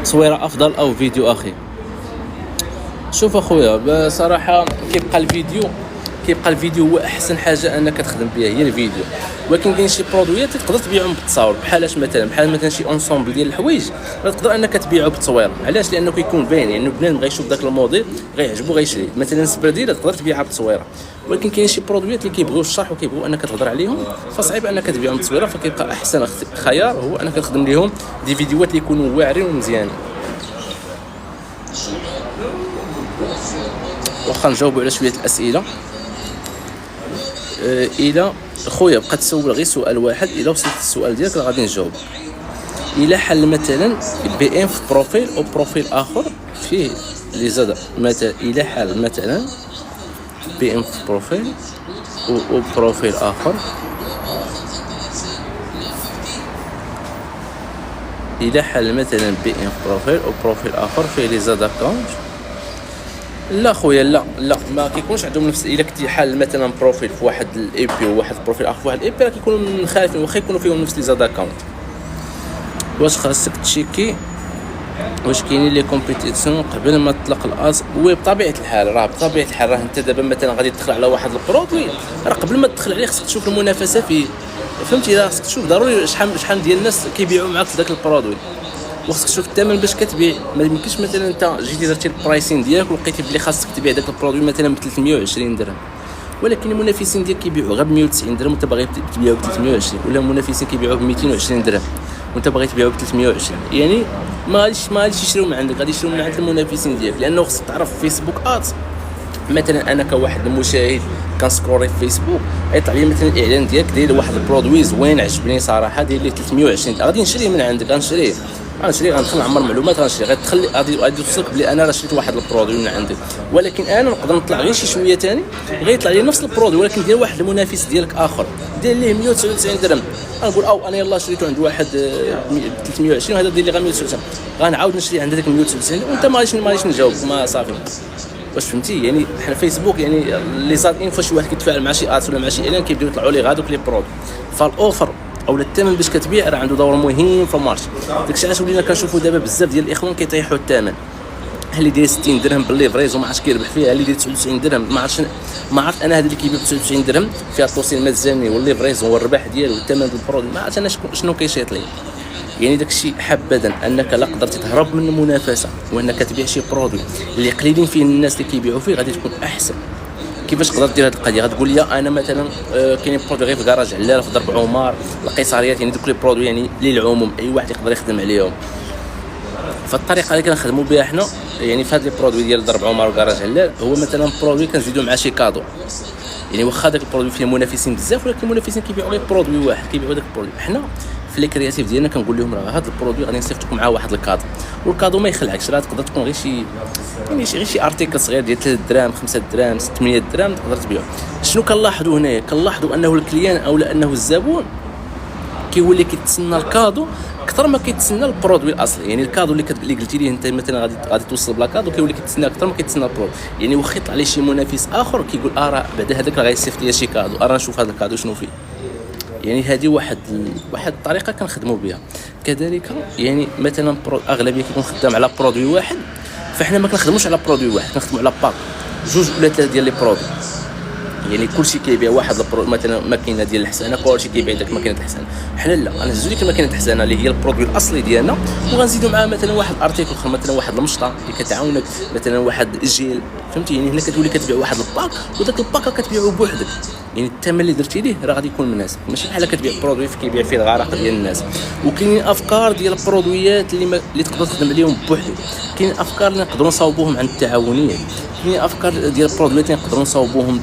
تصويره افضل او فيديو اخي. شوف اخويا بصراحه كيبقى الفيديو هو احسن حاجه انك تخدم بها هي الفيديو، ولكن كاين شي برودويات تقدر تبيعهم بالتصاور، بحال مثلا شي اونسومبل ديال الحوايج تقدر انك تبيعه بالتصوير. علاش؟ لانه كيكون باين، يعني بنادم غيشوف داك الموديل غيعجبو غيشري. مثلا السبرديله تقدر تبيعها بالتصويره، ولكن كاين شي برودويات اللي كيبغيو الشرح وكيبغيو انك تهضر عليهم، فصعيب انك تبيعهم بالتصويره. فكيبقى احسن خيار هو انك تخدم لهم دي فيديوهات اللي يكونوا واعرين ومزيانين. واخا نجاوبوا على شويه الاسئله. الى خويا بقى تسول غير سؤال واحد، الى وصلت السؤال ديالك غادي نجاوب. الى حل مثلا بي ام في بروفيل او بروفيل اخر فيه لي زاد، مثلا الى حل مثلا بي ام في بروفيل او بروفيل اخر، الى حل مثلا بي ام في بروفيل او بروفيل اخر فيه لي زاد اكونت، لا خويا لا ما كيكونش عندهم نفس. الا كنتي حال مثلا بروفيل في واحد الاي بي وواحد بروفيل اخر في واحد الاي بي، راه كيكونوا مخالفين واخا يكونوا فيهم نفس لي زاد اكونت. واش خاصك تشيكي واش كاينين لي كومبيتيسيون قبل ما تطلق الاس؟ وبطبيعه الحال راه انت دابا مثلا غادي تدخل على واحد البرودوي، راه قبل ما تدخل عليه خاصك تشوف المنافسه فيه، فهمتي؟ راه خاصك تشوف ضروري شحال ديال الناس كيبيعوا معاك في داك البرودوي، وخاصك تشوف الثمن باش كتبيع. ما يمكنش مثلا انت جيتي درتي البرايسين ديالك ولقيتي بلي خاصك تبيع داك البرودوي مثلا ب 320 درهم، ولكن المنافسين ديالك كيبيعوا غير ب 190 درهم وانت باغي تبيعوا ب 320، ولا المنافسين كيبيعوا ب 220 درهم وانت باغي تبيعوا ب 320. يعني ما غاديش يشريو من عندك، غادي يشريو من عند المنافسين ديالك. لانه خاصك تعرف فيسبوك ادز، مثلا انا كواحد المشاهد كنسكرولي في فيسبوك يطلع لي مثلا الاعلان ديالك داير واحد البرودوي زوين عجبني صراحه داير لي 320، غادي نشريه من عندك، غنشريه غندخل نعمر معلومات غنشري، غتخلي غادي توصلك بلي انا راه شريت واحد البرودوي من عندك. ولكن انا نقدر نطلع غير شي شويه ثاني غيطلع لي نفس البرودوي ولكن ديال واحد المنافس ديالك اخر دير ليه 199 درهم، غنقول انا يلاه شريته عند واحد 320 وهذا دير لي غير 199، غنعاود نشري عندك 199 وانت ما غاديش نجاوب ما صافي. واش فهمتي؟ يعني حنا فيسبوك يعني لي زاد فاش واحد كيتفاعل مع شي ادس ولا مع شي اعلان كيبداو يطلعوا ليه هذوك لي برودوي، فالاوفر او الثمن باش كتبيع راه عنده دور مهم في المارشي. داكشي علاش ولينا كنشوفوا دابا بزاف ديال الاخوان كيطيحوا الثمن، اللي داير 60 درهم بالليفريز وما عرفتش كيربح فيها، اللي داير 99 درهم ما عرفت انا هذا اللي كيبيع ب 99 درهم فيها التوصيل مجاني والليفريز والربح ديالو والثمن ديال البرودوي، ما عرفت انا شنو كيشيط ليه. يعني داكشي حبذا انك لا قدرتي تهرب من المنافسه وانك تبيع شي برودوي اللي قليلين فيه الناس اللي كيبيعوا فيه، غادي تكون احسن. كيفاش تقدر دير هذه القضيه؟ غتقول لي انا مثلا كاينين برودوي غير في كراج علال في ضرب عمر القيصريات، يعني دوك لي برودوي يعني للعموم اي واحد يقدر يخدم عليهم. فالطريقه اللي كنخدموا بها حنا يعني في هاد لي برودوي ديال ضرب عمر وكراج علال هو مثلا برودوي كنزيدوا معاه شي كادو، يعني واخا داك البرودوي فيه منافسين بزاف ولكن المنافسين كيبيعوا غير برودوي واحد، كيبيعوا داك البرودوي. حنا في لي كرياتيف ديالنا كنقول لهم راه هذا البرودوي غادي نصيفط لكم معاه واحد الكادو، والكادو ما يخلعكش، راه تقدر تكون غير شي يعني غير شي ارتيكل صغير ديال 3 دراهم 5 دراهم 8 دراهم تقدر تبيعو. شنو كنلاحظوا هنايا؟ كنلاحظوا انه الكليان او انه الزبون كيولي كيتسنى الكادو اكثر ما كيتسنى البرودوي الاصلي. يعني الكادو اللي قلتي ليه انت مثلا غادي توصل بلا كادو كيولي كيتسنى اكثر ما كيتسنى البرودوي. يعني واخا يطلع عليه شي منافس اخر كيقول راه بعدا هذاك راه غيصيفط ليا شي كادو، راه نشوف هذا الكادو شنو فيه. يعني هذه واحد الطريقه كنخدموا بها. كذلك يعني مثلا اغلبيه كيكون خدام على برودوي واحد، فاحنا ما كنخدموش على برودوي واحد، كنخدموا على باك 2 ولا 3 ديال لي برودوي. يعني كلشي كيبيع واحد مثلا ماكينه ديال الحسانه، كلشي كيبيع داك ماكينه الحسانه. حنا لا، غنهزو ديك الماكينه الحسانه اللي هي البرودوي الاصلي ديالنا وغنزيدوا معاه مثلا واحد الارتيكل اخر، مثلا واحد المشطه اللي كتعاونك، مثلا واحد الجيل، فهمتي؟ يعني هنا كتولي كتبيع واحد الباك وداك الباك كتبيعو بوحدك. يعني الثمن اللي درتي ليه راه غادي يكون مناسب، ماشي بحال كتبيع برودوي كيبيع فيه الغرق ديال الناس. وكاينين افكار ديال البرودويات اللي تقدر تخدم عليهم بوحدك، كاين افكار اللي نقدروا نصاوبوهم عند التعاونيه، كاين افكار ديال البرودويات اللي نقدروا نصاوبوهم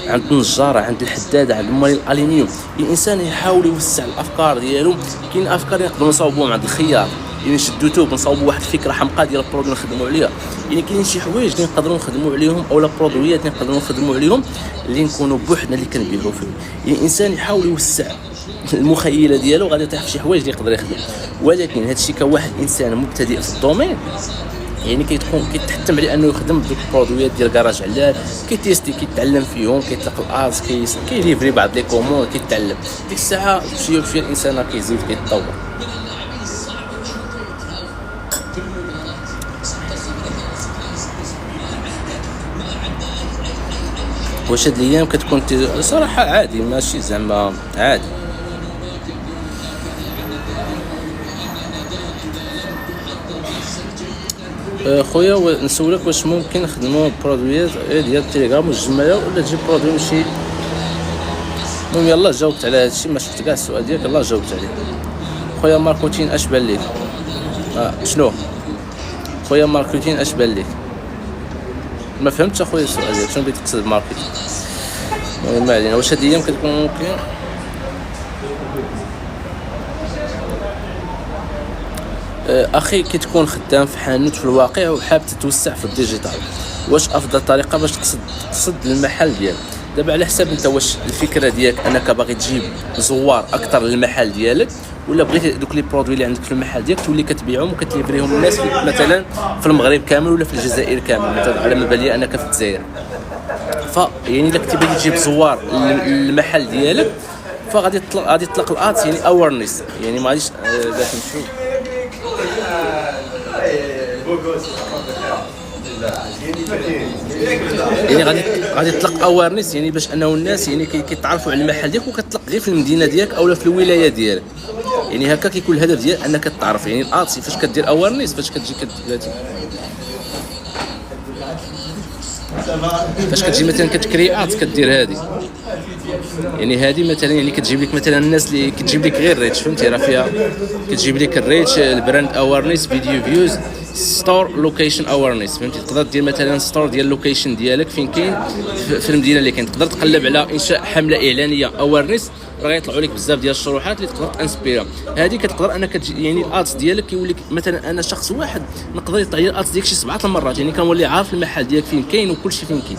عند النجاره، عند الحداده، عند المالي الالومنيوم. الانسان يحاول يوسع الافكار ديالو. كاين افكار اللي نقدروا نصاوبوهم عند الخياط، يعني نشدو توب نصاوبوا واحد الفكره حمقاء ديال البرودوي نخدموا عليها. يعني كاين شي حوايج اللي نقدروا نخدموا عليهم اولا برودويات اللي نقدروا نخدموا عليهم اللي نكونوا بوحدنا اللي كنبيعوا فيه. يعني الانسان يحاول يوسع المخيله ديالو، غادي يطيح في شي حوايج اللي يقدر يخدم. ولكن هذا الشيء كواحد انسان مبتدئ في الدومين يعني كيتحتم عليه انه يخدم بدوك البرودويات ديال كراج علال، كيتيستي، كيتعلم فيهم، كيطلق الارز، كيليفري بعض لي كوموند، كيتعلم. ديك الساعه بشويه بشويه الانسان كيزيد كيتطور. واش هاد الايام كتكون صراحه عادي، ماشي زعما عادي. خويا نسولك واش ممكن نخدموا برودويات ديال التليجرام والجماله ولا تجيب برودوي ماشي؟ المهم يلا جاوبت على هادشي، ما شفت كاع السؤال ديالك، يلا جاوبت عليه. خويا ماركتين اش بان ليك؟ شنو خويا ماركتين اش بان ليك؟ ما فهمتش اخويا السؤال ديالك، شنو بغيتي تقصد بالماركتين؟ ما علينا. واش هاد الايام كتكون ممكن اخي كي تكون خدام في حانوت في الواقع وحاب تتوسع في الديجيتال، واش افضل طريقه باش تقصد المحل ديالك؟ دابا على حساب انت، واش الفكره ديالك انك باغي تجيب زوار اكثر للمحل ديالك، ولا بغيتي دوك لي برودوي اللي عندك في المحل ديالك تولي كتبيعهم وكتليفريهم للناس مثلا في المغرب كامل ولا في الجزائر كامل، مثلا على ما بالي انك في الجزائر. يعني الا كنتي باغي تجيب زوار للمحل ديالك فغادي تطلق الادس، يعني اويرنس، يعني ما غاديش باش نشوف يعني غادي تطلق اويرنس، يعني باش انه الناس يعني كيتعرفوا على المحل ديالك وكتطلق غير في المدينه ديالك اولا في الولايه ديالك. يعني هكا كيكون الهدف ديال انك تعرف. يعني الادس فاش كدير اويرنس، فاش كتجي مثلا كتكري ادس كدير هذه، يعني هذه مثلا يعني كتجيب لك مثلا الناس اللي كتجيب لك غير الريتش، فهمتي؟ راه فيها كتجيب لك الريتش، البراند اويرنس، فيديو فيوز، ستور لوكيشن اويرنس، فهمتي؟ تقدر دير مثلا ستور ديال اللوكيشن ديالك فين كاين في المدينه اللي كاين. تقدر تقلب على انشاء حمله اعلانيه اويرنس، راه غيطلعوا لك بزاف ديال الشروحات اللي تقدر تانسبيرا. هذه كتقدر انك يعني الادس ديالك كيولي لك مثلا انا شخص واحد نقدر يطلع لي الادس ديالك شي 7 المرات، يعني كنولي عارف المحل ديالك فين كاين وكلشي فين كاين.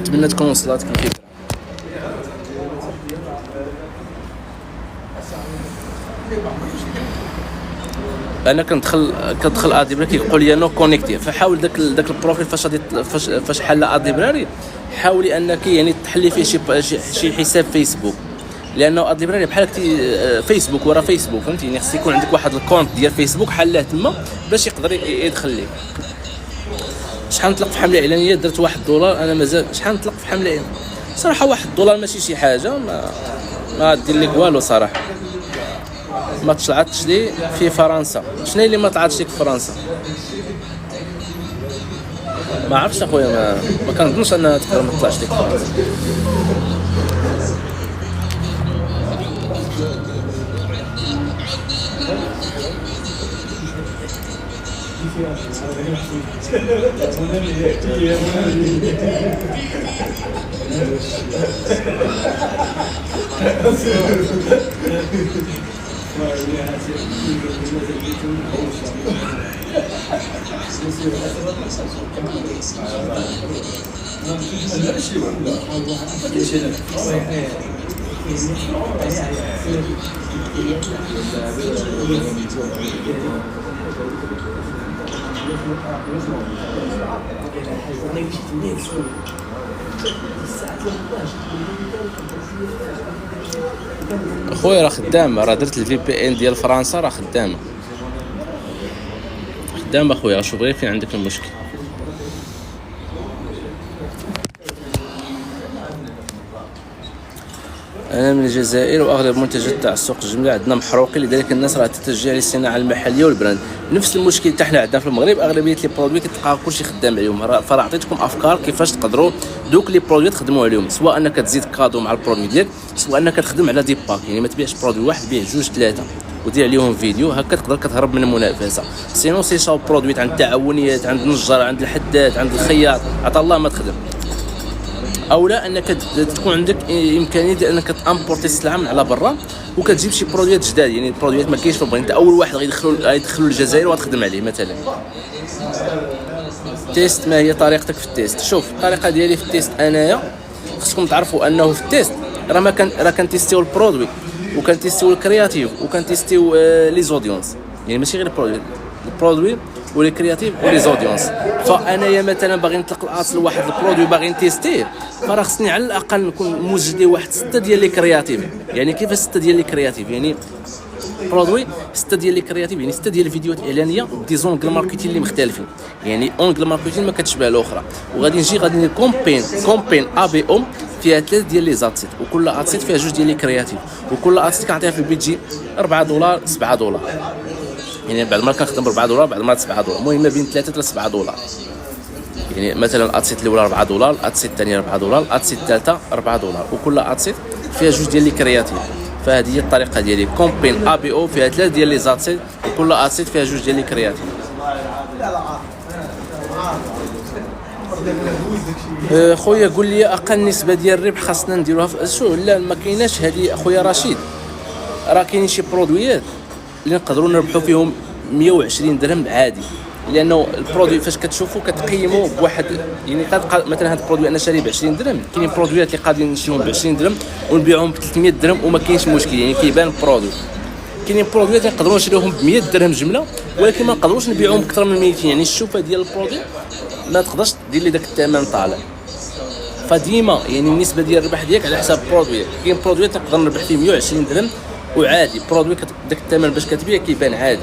نتمنى تكون وصلتك الفكره. انا كندخل اديبراري كيقول لي نو كونيكتي، فحاول داك البروفيل فاش حل اديبراري حاولي انك يعني تحلي فيه شي حساب فيسبوك، لانه اديبراري بحال فيسبوك ورا فيسبوك، فهمتي؟ يعني خص يكون عندك واحد الكونت ديال فيسبوك حلاه تما باش يقدر يدخل لك. شحال نطلق في حمله اعلانيه؟ درت $1، انا مازال شحال نطلق في حمله اعلانيه صراحه $1 ماشي شي حاجه، ما دير لك والو صراحه. ما طلعتش لي في فرنسا. شنو اللي ما طلعتش لك في فرنسا؟ ما عرفتش اخويا، ما كنظنش انها تقدر ما تطلعش لك في فرنسا. اخويا راه خدامه، راه درت الفي بي ان ديال فرنسا، راه خدامه اخويا. شوف غير فين عندك المشكل. انا من الجزائر واغلب منتجات تاع السوق الجمله عندنا محروقين، لذلك الناس راه تتجه للصناعه المحليه والبراند. نفس المشكل حتى حنا عندنا في المغرب، اغلبيه لي برودوي كتلقى كلشي خدام عليهم. فراه عطيتكم افكار كيفاش تقدروا دوك لي برودوي تخدموا عليهم، سواء انك تزيد كادو مع البرودوي ديالك، سواء انك تخدم على دي باك، يعني ما تبيعش برودوي واحد، بيع جوج ثلاثه ودير عليهم فيديو، هكا تقدر كتهرب من المنافسه. سينو سيشاو برودويت عند التعاونيات، عند النجار، عند الحداد، عند الخياط، عطا الله ما تخدم. او لا انك تكون عندك امكانيه انك تامبورتي السلعه من على برا وكتجيب شي برودويات جداد، يعني برودويات ما كاينش في البلاد، انت اول واحد غيدخلوا للجزائر وغتخدم عليه. مثلا تيست، ما هي طريقتك في التيست؟ شوف الطريقه ديالي في التيست، انايا خصكم تعرفوا انه في التيست راه كنتيستيو البرودوي وكنتيستيو الكرياتيف وكنتيستيو لي زوديونس، يعني ماشي غير البرودوي ولي كرياتيف ولي زوديونس. فانايا مثلا باغي نطلق الاصل لواحد البرودوي باغي نتيستيه، فراه خصني على الاقل نكون موجد ليه واحد 6 ديال لي كرياتيف. يعني كيفاش 6 ديال لي كرياتيف؟ يعني برودوي 6 ديال لي كرياتيف، يعني 6 ديال الفيديوهات الاعلانيه دي زونغل ماركتين اللي مختلفين، يعني اونغل ماركتين ما كتشبه الاخرى. وغادي ندير كومبين ا بي ام فيها 3 ديال لي زاتسيت، وكل اتسيت فيها 2 ديال لي كرياتيف، وكل اتسيت كنعطيها في البيجي $4 $7. يعني بعد ما كنخدم $4 بعد ما $7، المهم ما بين 3 ل $7. يعني مثلا الاتسيت الاولى $4، الاتسيت الثانيه $4، الاتسيت الثالثه $4، وكل اتسيت فيها 2 ديال لي كرياتيف. فهذه هي الطريقه ديالي، كومبين ا بي او فيها 3 ديال لي زاتسيت، وكل اتسيت فيها 2 ديال لي كرياتيف. خويا قول لي اقل نسبه ديال الربح خاصنا نديروها شو؟ لا ما كايناش هذه اخويا رشيد. راه كاينين شي برودويات اللي نقدروا نربحوا فيهم 120 درهم عادي، لانه البرودوي فاش كتشوفوا كتقيموا بواحد، يعني مثلا هذا البرودوي انا شاريه ب 20 درهم، كاينين برودويات اللي قادرين نشريهم ب 20 درهم ونبيعهم ب 300 درهم وما كاينش مشكل، يعني كيبان البرودوي. كاينين برودويات اللي نقدروا نشريوهم ب 100 درهم جمله، ولكن ما نقدروش نبيعوهم بكثر من 200، يعني الشوفه ديال البرودوي ما تقدرش دير لي داك الثمن طالع. فديما يعني النسبه ديال الربح ديالك على حساب البرودوي. كاين برودويات نقدر نربح فيه 120 درهم وعادي، برودوي داك الثمن باش كتبيع كيبان عادي،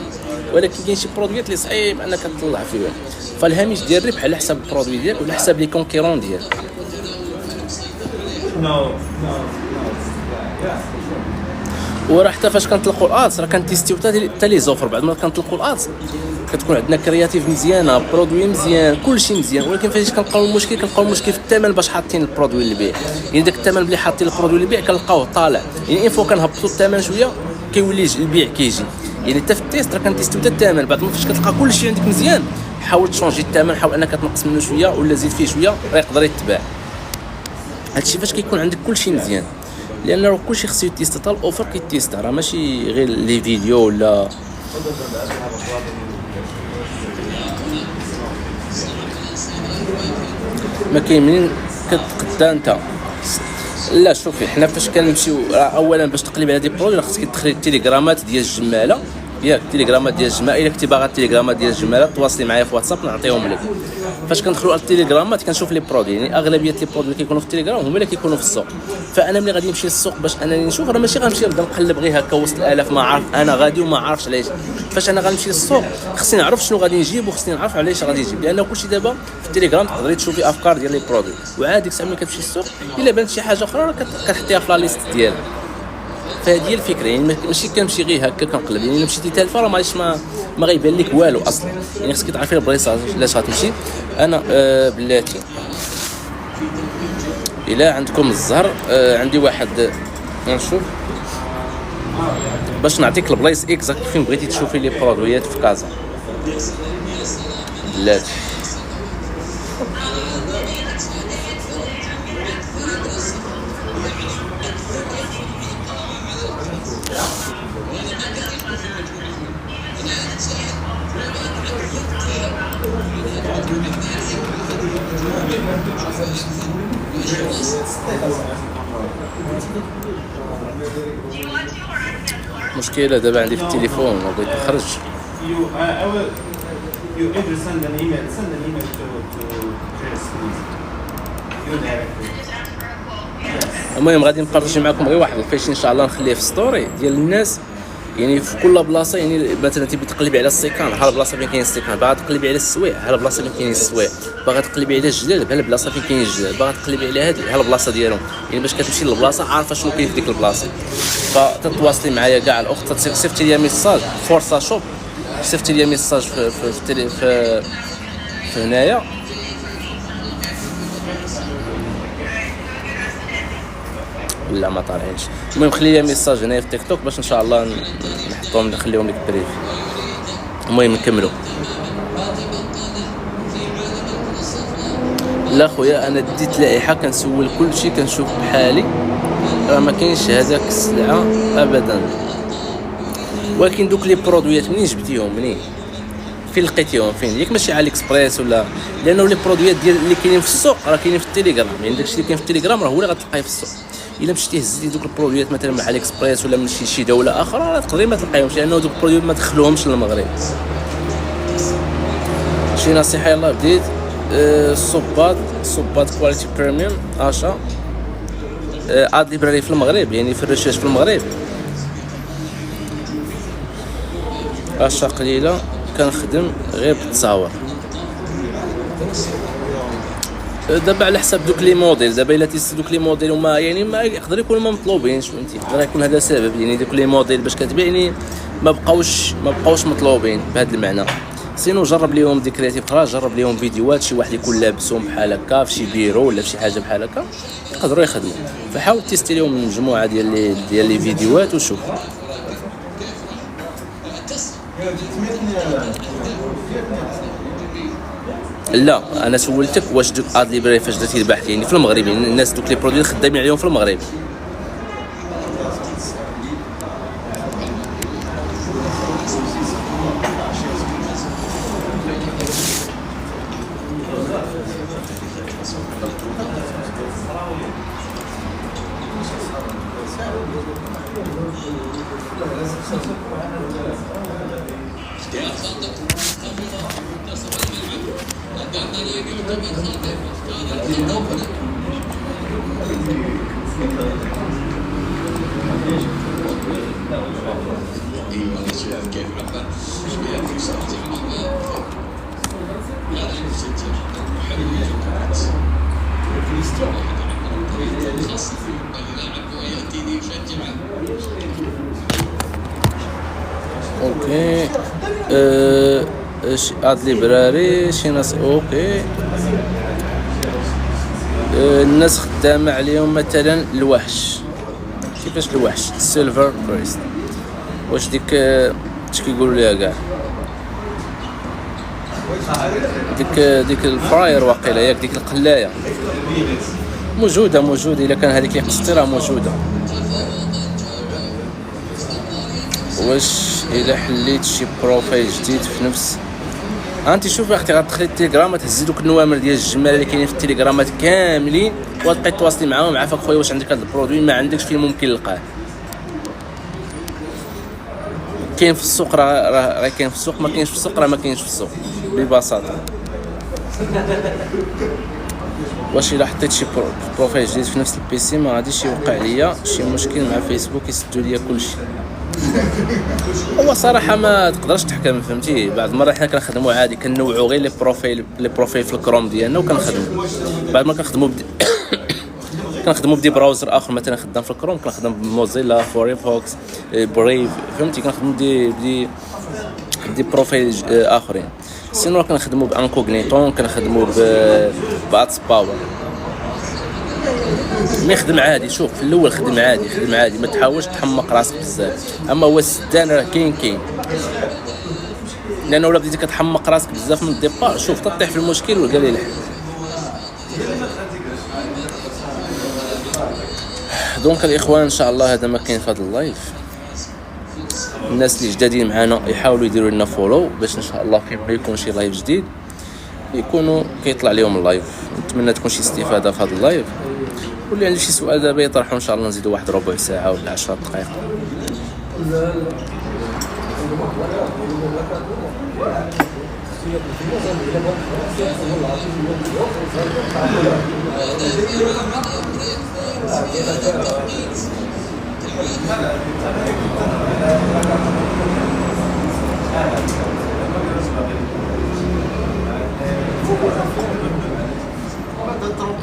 ولكن كاين شي برودويات اللي صعيب انك تطلع فيهم. فالهامش ديال الربح على حساب البرودوي ديالك وعلى حساب لي كونكيرون ديالك. وراه حتى فاش كنطلقوا الادز راه كنتيستيو حتى لي زوفر. بعد ما كنطلقوا الادز كتكون عندنا كرياتيف مزيانه، برودوي مزيان، كلشي مزيان، ولكن فاش كنلقاو المشكل في الثمن باش حاطين البرودوي للبيع. يعني داك الثمن اللي حاطين البرودوي للبيع كنلقاوه طالع، يعني ان فوا كنهبطوا الثمن شويه كيولي البيع كيجي. يعني حتى في التيست راه كنتيستيو حتى الثمن، بعد ما فاش كتلقى كلشي عندك مزيان حاول تشونجي الثمن، حاول انك تنقص منه شويه ولا زيد فيه شويه راه يقدر يتباع. هادشي فاش كيكون عندك كلشي مزيان، لان راه كلشي خصو يتيست، حتى الاوفر كيتيست، راه ماشي غير لي فيديو ولا ما كاين منين كتقدا انت. لا شوفي حنا فاش كنمشيو اولا باش تقلب على دي برودوي خصك تدخلي التليجرامات ديال الجماله، ياك التليجرامات ديال الجماله. الا كنتي باغا التليجرامات ديال الجماله تواصلي معايا في واتساب نعطيهم لك. فاش كندخلوا على التليجرامات كنشوف لي برودوي، يعني اغلبيه لي برودوي كيكونوا في التليجرام هما اللي كيكونوا في السوق. فانا ملي غادي نمشي للسوق باش انني نشوف، راه ماشي غنمشي نبدا نقلب غير هكا وسط الالاف ما عارف انا غادي وما عارفش علاش. فاش انا غنمشي للسوق خصني نعرف شنو غادي نجيب وخصني نعرف علاش غادي نجيب، لان كلشي دابا في التليجرام تقدري تشوفي افكار ديال لي برودوي. وعادي ساعه ملي كتمشي للسوق الا بانت شي حاجه اخرى كتحطيها في لا ليست ديالك. فهذه هي الفكره، يعني ماشي كنمشي غير هكا كنقلب. يعني الا مشيتي تالفه راه ما غيبان لك والو اصلا، يعني خصك تعرفي البلايصه علاش غتمشي. انا بلاتي الا عندكم الزهر عندي واحد نشوف باش نعطيك البلايص اكزاكت فين بغيتي تشوفي لي برودويات في كازا بلاتي. مشكلة دابا عندي في التليفون ما بغيت نخرج. You either send an email to Chris, please. You directly. المهم غادي نبارطاجي معكم غير واحد الفيش ان شاء الله نخليه في ستوري ديال الناس، يعني في كل بلاصه. يعني مثلا تبي تقلبي على السيكان، ها البلاصه فين كاين السيكان، باغا تقلبي على السويع، ها البلاصه فين كاين السويع، باغا تقلبي على الجلال، ها البلاصه فين كاين الجلال، باغا تقلبي على هذه، ها البلاصه ديالهم. يعني باش كتمشي للبلاصه عارفه شنو كاين في ديك البلاصه. فتتواصلي معايا كاع الاخت، صيفطي لي ميساج فورسا شوب، صيفطي لي ميساج في هنايا. لا ما طالعينش. المهم خلي لي ميساج هنايا في تيك توك باش ان شاء الله نحطهم نخليهم لك بريف. المهم نكملوا. لا خويا انا ديت لائحه كنسول كل شيء، كنشوف بحالي، راه ما كاينش هذاك السلعه ابدا. ولكن دوك لي برودويات منين جبتيهم؟ فين لقيتيهم؟ فين؟ ياك ماشي على اكسبريس ولا؟ لانه لي برودويات ديال اللي كاينين في السوق راه كاينين في التليجرام. يعني داكشي اللي كاين في التليجرام راه هو اللي غتلقاه في السوق. الا مشيتي هزيتي دوك البرودويات مثلا من على اكسبريس ولا من شي دوله اخرى راه تقدري ما تلقايهمش، لانه دوك البرودويات ما دخلوهمش للمغرب. شي نصيحه يلاه بديت صباط كواليتي بريميوم اشا اد ليبراري في المغرب، يعني في الرشاش في المغرب اشا قليله. كنخدم غير بالتصاور دابا على حساب دوك لي موديل. دابا الا تيست دوك لي موديل وما يعني ما يقدر يكون ما مطلوبينش، فهمتي؟ يقدر يكون هذا سبب. يعني دوك لي موديل باش كتبيع يعني ما بقاوش مطلوبين بهذا المعنى. سينو جرب ليهم دي كرياتيف اخرى، جرب ليهم فيديوهات شي واحد يكون لابسهم بحال هكا في شي بيرو ولا في شي حاجه بحال هكا يقدروا يخدموا. فحاول تيستي ليهم مجموعه ديال لي فيديوهات وشوف. لا انا سولتك واش دوك اد ليبراري فاش درتي البحث يعني في المغرب، يعني الناس دوك لي برودوي خدامين عليهم في المغرب. اوكي اد ليبراري شي ناس اوكي. الناس خدامه عليهم مثلا الوحش. كيفاش الوحش؟ سيلفر كريست. واش ديك اش كيقولوا ليها كاع ديك الفراير واقيلا ياك ديك القلايه موجوده الا كان هذيك يقصتي راه موجوده. واش الا حليت شي بروفايل جديد في نفس انت شوف اختي غتدخلي التليجرام تهزي دوك النوامر ديال الجمال اللي كاينين في التليجرامات كاملين وتبقاي تواصلي معاهم. عافاك خويا واش عندك هذا البرودوي؟ ما عندكش فين ممكن نلقاه؟ كاين في السوق راه كاين في السوق، ما كاينش في السوق راه ما كاينش في السوق ببساطه. واش الا حطيت شي بروفايل جديد في نفس البيسي ما غاديش يوقع ليا شي مشكل مع فيسبوك يسدوا ليا كلشي؟ هو صراحه ما تقدرش تحكم، فهمتي؟ بعض المرات حنا كنخدموا عادي كنوعوا غير لي بروفايل في الكروم ديالنا وكنخدموا. بعد ما كنخدموا بدي براوزر اخر مثلا خدام في الكروم كنخدم بموزيلا فايرفوكس بريف، فهمتي؟ كنخدموا بدي بروفايل اخرين. سينو كنخدموا بانكوغنيتون، كنخدموا باتس باور. ما يخدم عادي. شوف في الاول خدم عادي ما تحاولش تحمق راسك بزاف. اما هو السدان راه كاين لانه ولا بديتي كتحمق راسك بزاف من الديبار شوف تطيح في المشكل وقال لي الحل. دونك الاخوان ان شاء الله هذا ما كاين في هذا اللايف. الناس اللي جدادين معنا يحاولوا يديروا لنا فولو باش ان شاء الله فيما يكون شي لايف جديد يكونوا كيطلع لهم اللايف. نتمنى تكون شي استفاده في هذا اللايف، واللي عنده شي سؤال دابا يطرحوا ان شاء الله نزيدوا واحد ربع ساعه ولا 10 دقائق.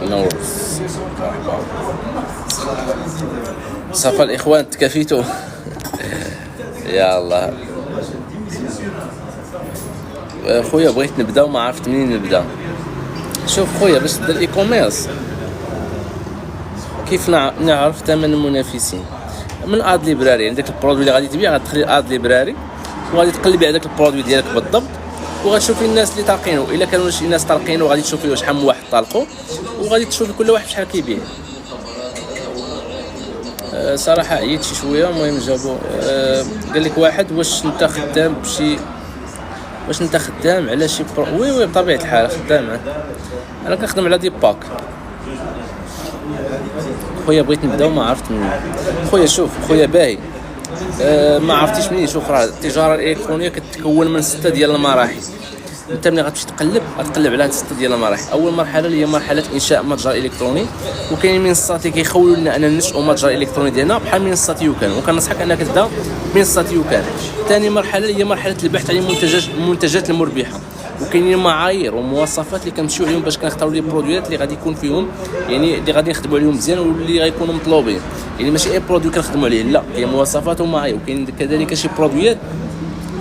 نور صافا الاخوان تكفيتوا. يا الله خويا بغيت نبدا وما عرفت منين نبدا. شوف خويا باش تبدا الاي كوميرس كيف نعرف ثمن المنافسين؟ من اد ليبراري. عندك البرودوي اللي غادي تبيع غتدخلي اد ليبراري وغادي تقلبي على داك البرودوي ديالك بالضبط وغتشوفي الناس اللي طالقينو. الا كانوا شي ناس طالقينو غادي تشوفي شحال من واحد طالقوا وغادي تشوفي كل واحد شحال كيبيع. صراحه عييت شي شويه. المهم جابوا قال لك واحد واش انت خدام بشي واش انت خدام على شي وي بطبيعه الحال خدام. انا كنخدم على دي باك. خويا بغيت نبدا وما عرفت منين. خويا شوف خويا باهي ما عرفتيش منين. شوف راه التجاره الالكترونيه كتكون من 6 ديال المراحل. انت ملي غتمشي تقلب على هاد 6 ديال المراحل. اول مرحله اللي هي مرحله انشاء متجر الكتروني، وكاين منصات اللي كيخولوا لنا اننا ننشئوا متجر الكتروني ديالنا بحال منصه يوكان، وكنصحك انك تبدا بمنصه يوكان. ثاني مرحله هي مرحله البحث عن المنتجات المربحه، وكاينين معايير ومواصفات اللي كنمشيو عليهم باش كنختاروا لي برودويات اللي غادي يكون فيهم يعني اللي غادي نخدموا عليهم مزيان واللي غيكونوا مطلوبين. يعني ماشي اي برودوي كنخدموا عليه، لا هي مواصفات ومعايير. وكاين كذلك شي برودويات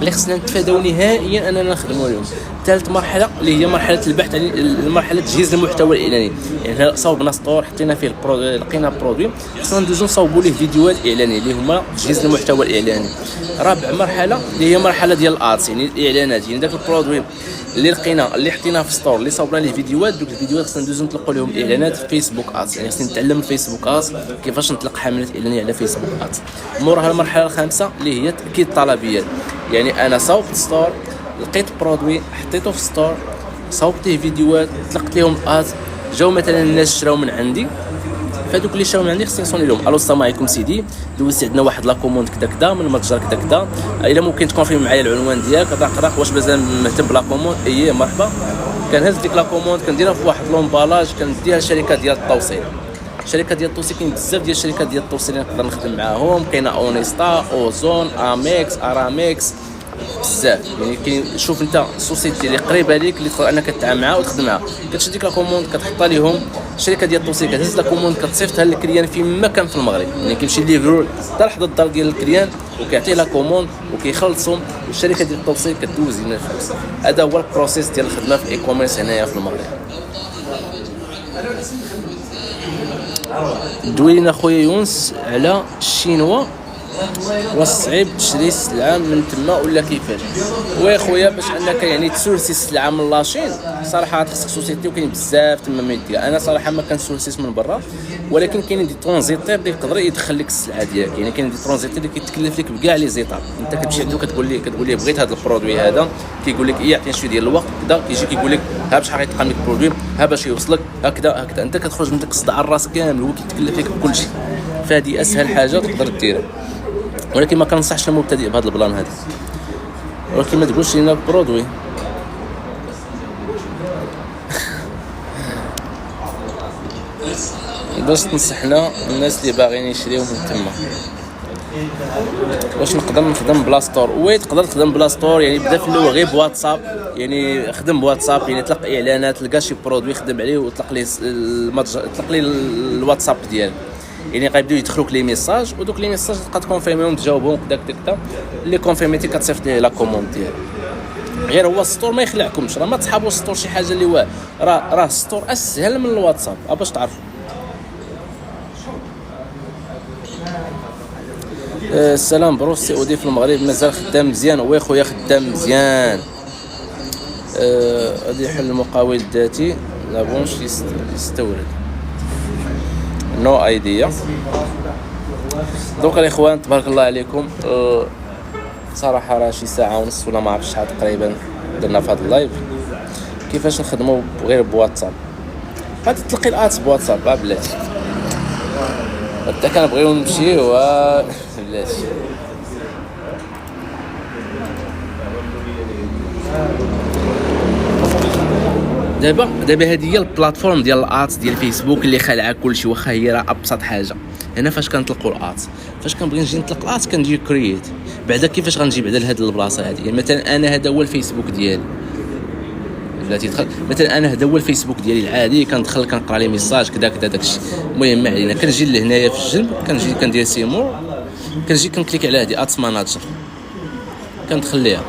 اللي خصنا نتفاداو نهائيا اننا نخدموا عليهم. ثالث مرحله اللي هي مرحله البحث عن مرحله تجهيز المحتوى الاعلاني. يعني صوبنا ستور حطينا فيه لقينا برودوي خصنا ندوزو نصوبوا ليه فيديوهات اعلانيه اللي هما تجهيز المحتوى الاعلاني. رابع مرحله اللي هي مرحله ديال الادز، يعني الاعلانات. يعني داك البرودوي اللي لقينا اللي حطيناه في ستور اللي صوبنا ليه فيديوهات، دوك الفيديوهات خصنا ندوزو نطلقوا لهم اعلانات في فيسبوك ادز. يعني خصني نتعلم الفيسبوك ادز كيفاش نطلق حملات اعلانيه على فيسبوك ادز. موراها المرحله الخامسه اللي هي تاكيد الطلبيات. يعني انا صوبت ستور لقيت برودوي حطيته في ستور صوبت ليه فيديوهات طلقت لهم ادز، جاو مثلا الناس شراو من عندي، فهادوك اللي شراو من عندي خصني نوصل لهم الو السلام عليكم سيدي دوزتي عندنا واحد لا كوموند كذا كذا من متجر كذا كذا، الا ممكن تكونفيرم معايا العنوان ديالك رق واش مازال مهتم بلا كوموند؟ اييه مرحبا. كنهز ديك لا كوموند كنديرها في واحد لومبالاج كنديها لشركه ديال التوصيل. شركه ديال التوصيل كاين بزاف ديال الشركات ديال التوصيل اللي نقدر نخدم معاهم. كاينه اونيستا، اوزون، اميكس، اراميكس، بزاف. يعني كاين شوف انت السوسيتي اللي قريبه ليك اللي تقدر انك تتعامل معها وتخدم معها، كتشد ديك لا كوموند كتحطها ليهم. الشركه ديال التوصيل كتهز لا كوموند كتصيفطها للكليان فيما كان في المغرب. يعني كيمشي ليفرو حتى لحد الدار ديال الكليان وكيعطيه لا كوموند وكيخلصهم، والشركه ديال التوصيل كدوز لنا الفلوس. هذا هو البروسيس ديال الخدمه في الاي كوميرس هنايا في المغرب. دوي لنا خويا يونس على الشينوا والصعيب تشري السلعه من تما ولا كيفاش؟ وي خويا باش انك يعني تسولسي السلعه من لاشين صراحه خصك سوسيتي، وكاين بزاف تما ما يدير. انا صراحه ما كنسولسيش من برا، ولكن كاين دي ترانزيتير اللي يقدر يدخل لك السلعه ديالك. يعني كاين دي ترانزيتير اللي كيتكلف لك بكاع لي زيطاب. انت كتمشي عنده كتقول ليه بغيت هذا البرودوي هذا، كيقول لك يعطيني شويه ديال الوقت كذا، كيجي كيقول لك ها بشحال غيتقام لك البرودوي، ها باش يوصلك هكذا. انت كتخرج من داك الصداع الراس كامل، هو كيتكلف لك بكل شيء. فهذه اسهل حاجه تقدر ديرها، ولكن ما كنصحش المبتدئ بهذا البلان هذا. ولكن ما تقولش لينا برودوي باش تنصحنا الناس اللي باغيين يشريو من تما. واش نقدر نخدم بلا ستور؟ وي تقدر تخدم بلا ستور. يعني بدا في الاول غير بواتساب، يعني خدم بواتساب، يعني طلق اعلانات، لقى شي برودوي خدم عليه وطلق ليه المتجر، طلق ليه الواتساب ديالك. يعني غيبداو يدخلوك لي ميساج، ودوك لي ميساج تبقى تكونفيرميهم تجاوبهم كذا كذا. اللي كونفيرميتي كتصيفط ليه لا كوموند ديالك. غير هو السطور ما يخلعكمش، راه ما تصحابوا السطور شي حاجه اللي واه، راه السطور اسهل من الواتساب باش تعرفوا. السلام برو السي اودي في المغرب مازال خدام مزيان؟ وي خويا خدام مزيان. غادي يحل المقاول الذاتي لابونش يستورد نو ايديا. دونك الاخوان تبارك الله عليكم، صراحه راه شي ساعه ونص ولا ما عرفتش شحال تقريبا درنا في هذا اللايف كيفاش نخدموا غير بواتساب. غادي تلقي الات بواتساب بلاتي حتى كنبغيو نمشيو بلاتي. دابا هذه هي البلاتفورم ديال الات ديال فيسبوك اللي خالعه كلشي، واخا هي راه ابسط حاجه. هنا فاش كنطلقوا الات، فاش كنبغي نجي نطلق الات كندير كرييت. بعدا كيفاش غنجي بعدا لهاد البلاصه هذه؟ يعني مثلا انا هذا هو الفيسبوك ديالي، بلاتي دخل مثلا انا هذا هو الفيسبوك ديالي العادي، كندخل كنقرا لي ميساج كذا داكشي. المهم ما علينا، كنجي لهنايا في الجنب كنجي كندير سيمور، كنجي كنكليك على هذه ات ماناجر، كندخل ليها.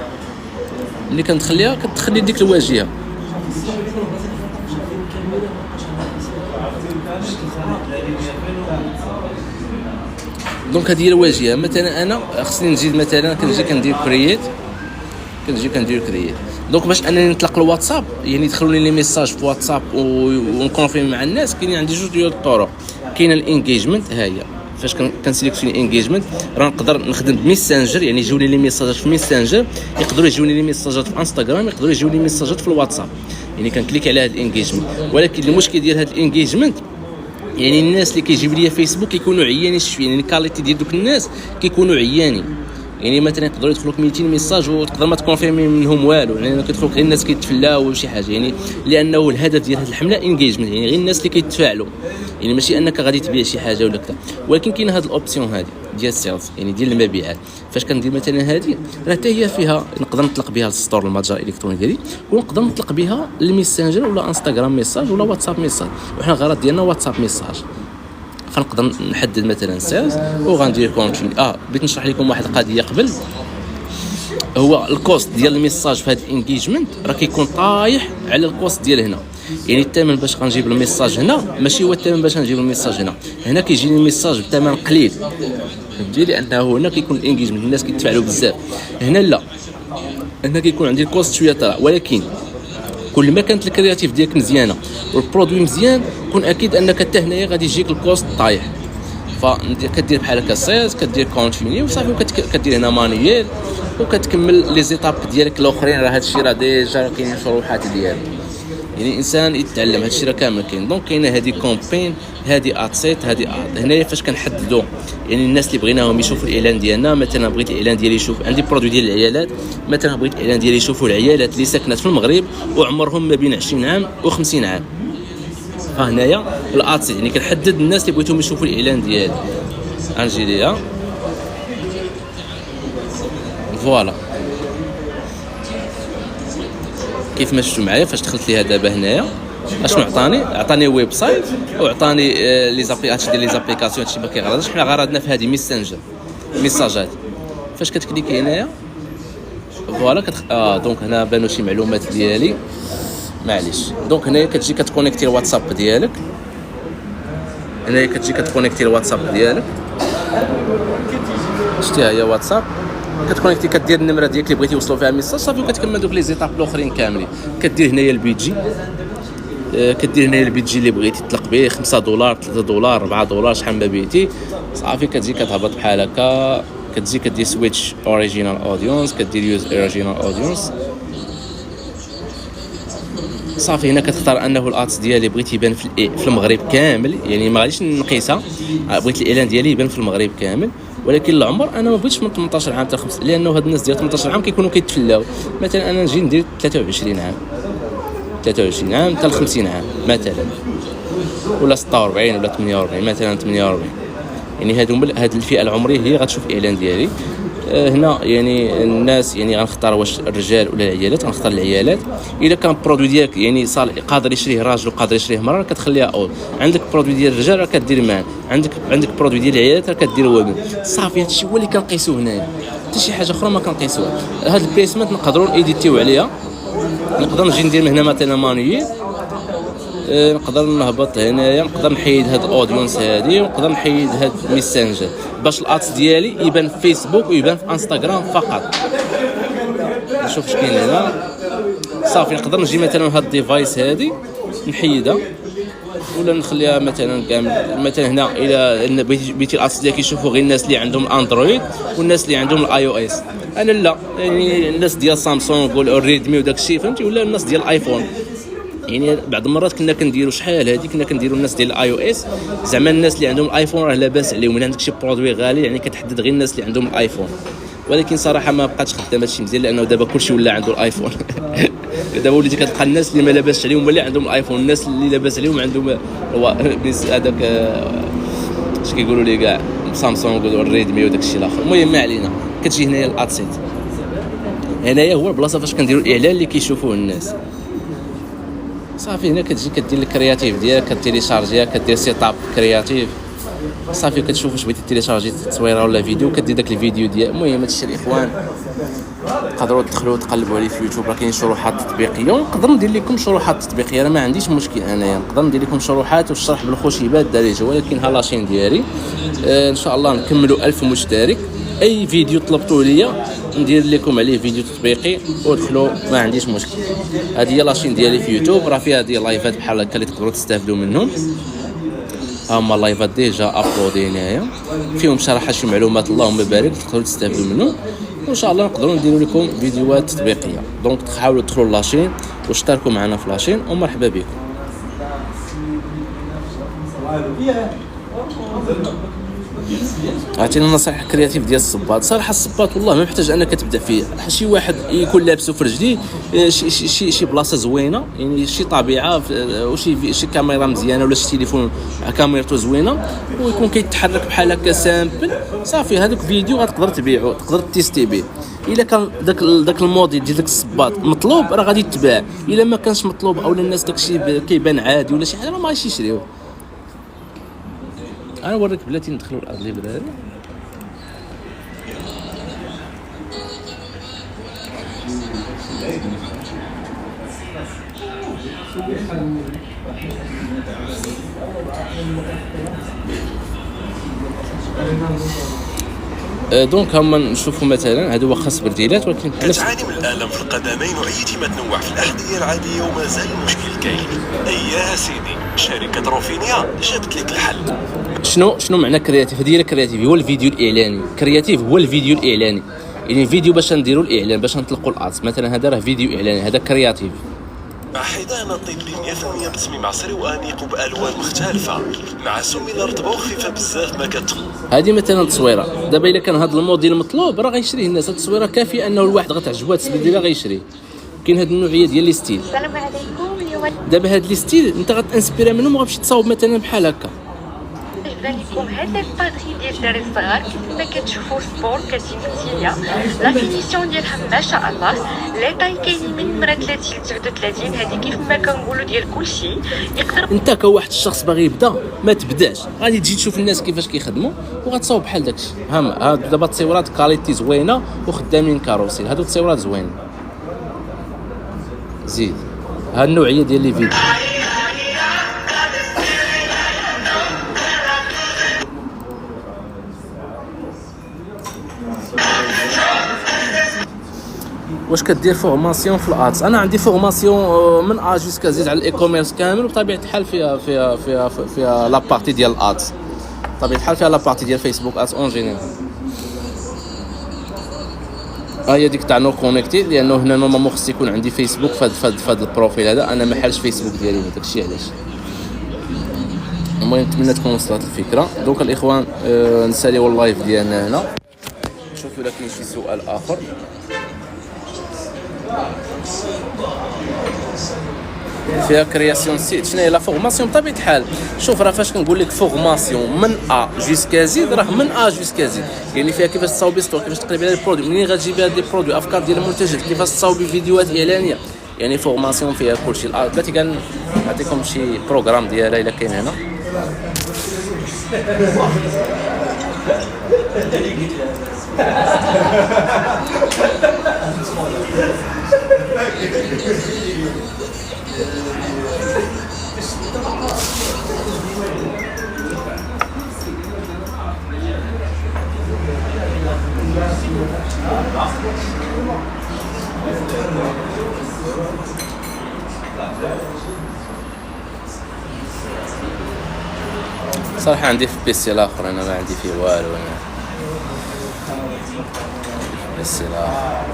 ملي كندخل ليها كتدخل لي ديك الواجهه. دونك هذه هي الواجهه. مثلا انا خصني نزيد، مثلا كنجي كندير كرييت، دونك باش انني نطلق الواتساب، يعني يدخلوا لي ميساج في واتساب ونكونفيرم مع الناس. كاين عندي جوج ديال الطرق. كاين الانجيجمنت، ها هي فاش كنسيليكسيوني الانجيجمنت راه نقدر نخدم بميسنجر، يعني يجوني لي ميساجات في ميسنجر، يقدروا يجوني لي ميساجات في انستغرام، يقدروا يجوني ميساجات في الواتساب. يعني كنكليك على هذا الانجيجمنت. ولكن المشكل ديال هذا الانجيجمنت يعني الناس اللي كيجيب لي فيسبوك كيكونوا عيانين شويه، يعني الكاليتي ديال دوك الناس كيكونوا عيانين. يعني مثلا يقدروا يدخلوك 200 ميساج وتقدر ما تكونفيرمي منهم والو، يعني كيدخلوك غير الناس كيتفلاو ولا شي حاجه. يعني لانه الهدف ديال هذه الحمله انجيجمنت، يعني غير الناس اللي كيتفاعلوا، يعني ماشي انك غادي تبيع شي حاجه ولا كذا. ولكن كاين هذه الاوبسيون هذه ديال السيلز، يعني ديال المبيعات. فاش كندير مثلا هذه راه حتى هي فيها نقدر نطلق بها الستور المتجر الالكتروني ديالي، ونقدر نطلق بها الميسنجر ولا انستغرام ميساج ولا واتساب ميساج. وحنا الغرض ديالنا واتساب ميساج. فنقدر نحدد مثلا سيلز وغندير كونتيني. بغيت نشرح لكم واحد القضيه قبل. هو الكوست ديال الميساج في هذا الانجيجمنت راه كيكون طايح على الكوست ديال هنا. يعني الثمن باش غنجيب الميساج هنا ماشي هو الثمن باش نجيب الميساج هنا. هنا كيجيني الميساج بثمن قليل، فهمتي، لانه هنا كيكون الانجيجمنت الناس كيتفاعلوا بزاف. هنا لا، هنا كيكون عندي الكوست شويه طالع. ولكن كل ما كانت الكرياتيف ديالك مزيانه والبرودوي مزيان، كون اكيد انك حتى هنايا غادي يجيك الكوست طايح. فكدير بحال هكا سيلز، كدير كونتيني وصافي، وكدير هنا مانييل وكتكمل لي زيتاب ديالك الاخرين. راه هادشي راه ديجا كاينين شروحات ديالو، يعني الانسان يتعلم هادشي راه كامل كاين. دونك كاينه هذه كومبين، هذه ادسيت، هذه هنايا فاش كنحددوا يعني الناس اللي بغيناهم يشوفوا الاعلان ديالنا. مثلا بغيت الاعلان ديالي يشوف عندي برودوي ديال العيالات، مثلا بغيت الاعلان ديالي يشوفوا العيالات اللي ساكنات في المغرب وعمرهم ما بين 20 عام و50 عام. فهنايا الادسيت يعني كنحدد الناس اللي بغيتهم يشوفوا الاعلان ديالي. غنجي ليها فوالا كيف ما شفتوا معايا. فاش دخلت ليها دابا هنايا اشنو عطاني ويب سايت وعطاني لي زابليكاسيون ديال لي زابليكاسيون. هادشي ما كيغرضش، حنا غرضنا في هذه ميسنجر ميساجات. فاش كتكليكي هنايا فوالا دونك هنا بانوا شي معلومات ديالي، معليش. دونك هنايا كتجي كتكونيكتي الواتساب ديالك، هنايا كتجي كتكونيكتي الواتساب ديالك، شتيها هي واتساب. كتكونيكتي كدير النمره ديالك اللي بغيتي يوصلوا فيها الميساج صافي، وكتكمل دوك لي زيتاب الاخرين كاملين. كدير هنايا البيجي، كدير هنايا البيجي اللي بغيتي تطلق به $5 $3 $4 شحال ما بغيتي صافي. كتجي كتهبط بحال هكا، كتجي كدير سويتش اوريجينال اودينس، كدير يوز اوريجينال اودينس صافي. هنا كتختار انه الاتس ديالي بغيت يبان في المغرب كامل، يعني ما غاديش نقيسها، بغيت الاعلان ديالي يبان في المغرب كامل. ولكن العمر انا ما بغيتش من 18 عام حتى 5، لانه هاد الناس ديال 18 عام كيكونوا كيتفلاو. مثلا انا نجي ندير 23 عام 23 عام حتى 50 عام مثلا، ولا 46 ولا 48 مثلا 48. يعني هاد الفئه العمريه هي غتشوف الاعلان ديالي. هنا يعني الناس يعني غنختار واش الرجال ولا العيالات. غنختار العيالات. الا كان البرودوي ديالك يعني قادر يشريه راجل وقادر يشريه مرأة كتخليها اول. عندك برودوي ديال الرجال راه كدير مان، عندك برودوي ديال العيالات راه كدير ومن صافي. هادشي هو اللي كنقيسوه هنايا، حتى شي حاجه اخرى ما كنقيسوها. هاد البيسمنت نقدروا ايديتيو عليها. نقدر نجي ندير من هنا مثلا مانييل، نقدر نهبط هنايا، نقدر نحيد هاد الاودينس هادي، ونقدر نحيد هاد الميسنجر باش الاتس ديالي يبان في فيسبوك ويبان في انستغرام فقط. نشوف اش كاين هنا صافي. نقدر نجي مثلا هاد الديفايس هادي نحيدها، ولا نخليها مثلا كامل. مثلا هنا الى بيتي الادس ديالك يشوفوا غير الناس اللي عندهم اندرويد والناس اللي عندهم الاي او اس. انا لا، يعني الناس ديال سامسونج والريدمي وداك الشيء فهمتي، ولا الناس ديال الايفون. يعني بعض المرات كنا كنديروا شحال هذه، كنا كنديروا الناس ديال الاي او اس، زعما الناس اللي عندهم الايفون راه لاباس عليهم، الا عندك شي برودوي غالي يعني كتحدد غير الناس اللي عندهم الايفون. ولكن صراحه ما بقاتش خدام هادشي مزيان، لانه دابا كلشي ولا عنده الايفون. دابا وليتي كتلقى الناس اللي ما لاباس عليهم اللي عندهم الايفون، الناس اللي لاباس عليهم عندهم هذاك اش كيقولوا لي كاع سامسونج والريدمي وداك الشيء الاخر. المهم ما علينا، كتجي هنايا الادسيت. هنايا هو البلاصه فاش كنديروا الاعلان اللي كيشوفوه الناس. صافي هنا كتجي كدير الكرياتيف ديالك، كتيليشارجيها، كدير سيتاب كرياتيف صافي، كتشوف واش بغيتي تيليشارجي تصويره ولا فيديو، كدير داك الفيديو ديال. المهم هادشي الاخوان تقدروا تدخلوا تقلبوا عليه في يوتيوب، راه كاين شروحات تطبيقيه، ونقدر ندير لكم شروحات تطبيقيه، راه ما عنديش مشكل انايا نقدر ندير لكم شروحات والشرح بالخشيبات الدارجه. ولكن ها لاشين ديالي ان شاء الله نكملوا 1000 مشترك، اي فيديو طلبتوا ليا ندير لكم عليه فيديو تطبيقي ودخلوا ما عنديش مشكل. هذه هي لاشين ديالي في يوتيوب، راه فيها ديال لايفات بحال هكا اللي تقدروا تستافدوا منهم. هما اللايفات ديجا ابلودين هنايا فيهم شرح شي معلومات اللهم بارك تقدروا تستافدوا منهم، وان شاء الله نقدروا نديروا لكم فيديوهات تطبيقيه. دونك تحاولوا تدخلوا لاشين واشتركوا معنا في لاشين، ومرحبا بكم. عطينا نصائح كرياتيف ديال الصباط. صراحه الصباط والله ما محتاج انك تبدا فيه، شي واحد يكون لابسه في رجليه شي بلاصه زوينه، يعني شي طبيعه وشي كاميرا مزيانه ولا شي تليفون كاميرته زوينه ويكون كيتحرك بحال هكا سامبل، صافي هذاك فيديو غتقدر تبيعو، تقدر تيستي به. الا كان داك الموديل ديال داك الصباط مطلوب راه غادي يتباع، الا ما كانش مطلوب اولا الناس داكشي كيبان عادي ولا شي حاجه راه ما غاديش يشريوه. انا نوريك بلاتي ندخلوا الارض لي بلا هذه. دونك هما نشوفوا مثلا هذا هو خاص برديلات، ولكن تعاني من الالم في القدمين وايتي ما تنوع في الاحذيه العاديه وما زال المشكل كاين. ايا سيدي شركه روفينيا جابت لك الحل. شنو معنى كرياتيف؟ هذه هي الكرياتيف، هو الفيديو الاعلاني. كرياتيف هو الفيديو الاعلاني، يعني فيديو باش نديروا الاعلان باش نطلقوا الادس. مثلا هذا راه فيديو اعلاني، هذا كرياتيف. مع حيطان طبي 100% بتصميم عصري وانيق وبالوان مختلفه، مع سميله رطبه وخفيفه بزاف ما كتخلص. هذه مثلا تصويره، دابا الا كان هذا الموديل مطلوب راه غيشريه الناس. هذه التصويره كافيه انه الواحد غتعجبو هذا السبيل ديالها غيشريه. كاين هذه النوعيه ديال لي ستيل. السلام عليكم. اليوم دابا هذا لي ستيل انت غتانسبيرا منهم وغتمشي تصاوب مثلا بحال هكا. لكم هاد لي بادري ديال الدراري الصغار كما كتشوفوا سبور كتجي مزيانه، لا فينيسيون ديالها ما شاء الله، لي طاي كاينين من نمره 30 ل 39. هذه كيف ما كنقولوا ديال كلشي يقدر. انت كواحد الشخص باغي يبدا ما تبداش، غادي تجي تشوف الناس كيفاش كيخدموا وغتصاوب بحال داكشي. هاد دابا التصويرات كاليتي زوينه وخدامين كاروسيل، هادو التصويرات زوينه. زيد هاد النوعيه ديال لي فيديو. واش كدير فورماسيون في الادس؟ انا عندي فورماسيون من ا جوسكا زيد على الاي كوميرس كامل، وبطبيعه الحال فيها لا بارتي ديال الادس، بطبيعه الحال فيها لا بارتي ديال فيسبوك ادس اون جينيرال. هي ديك تاع نو كونيكتي، لانه هنا نورمالمون خص يكون عندي فيسبوك فهاد البروفيل هذا. انا ما حالش فيسبوك ديالي، داكشي علاش. المهم نتمنى تكون وصلت الفكره. دوك الاخوان نساليو اللايف ديالنا هنا، نشوفوا الا كاين شي سؤال اخر. فيها كرياسيون سيت. شنو هي لا فورماسيون؟ بطبيعه الحال شوف راه فاش كنقول لك فورماسيون من ا جوسكا زيد، راه من ا جوسكا زيد، يعني فيها كيفاش تصاوبي ستور، كيفاش تقلبي على البرودوي، منين غتجيبي هاد لي برودوي، افكار ديال المنتجات، كيفاش تصاوبي فيديوهات اعلانيه، يعني فورماسيون فيها كلشي. دلوقتي كنعطيكم شي بروغرام ديالها الا كاين هنا. صراحه عندي في بيسي الاخر، انا ما عندي فيه والو، انا بيسي الاخر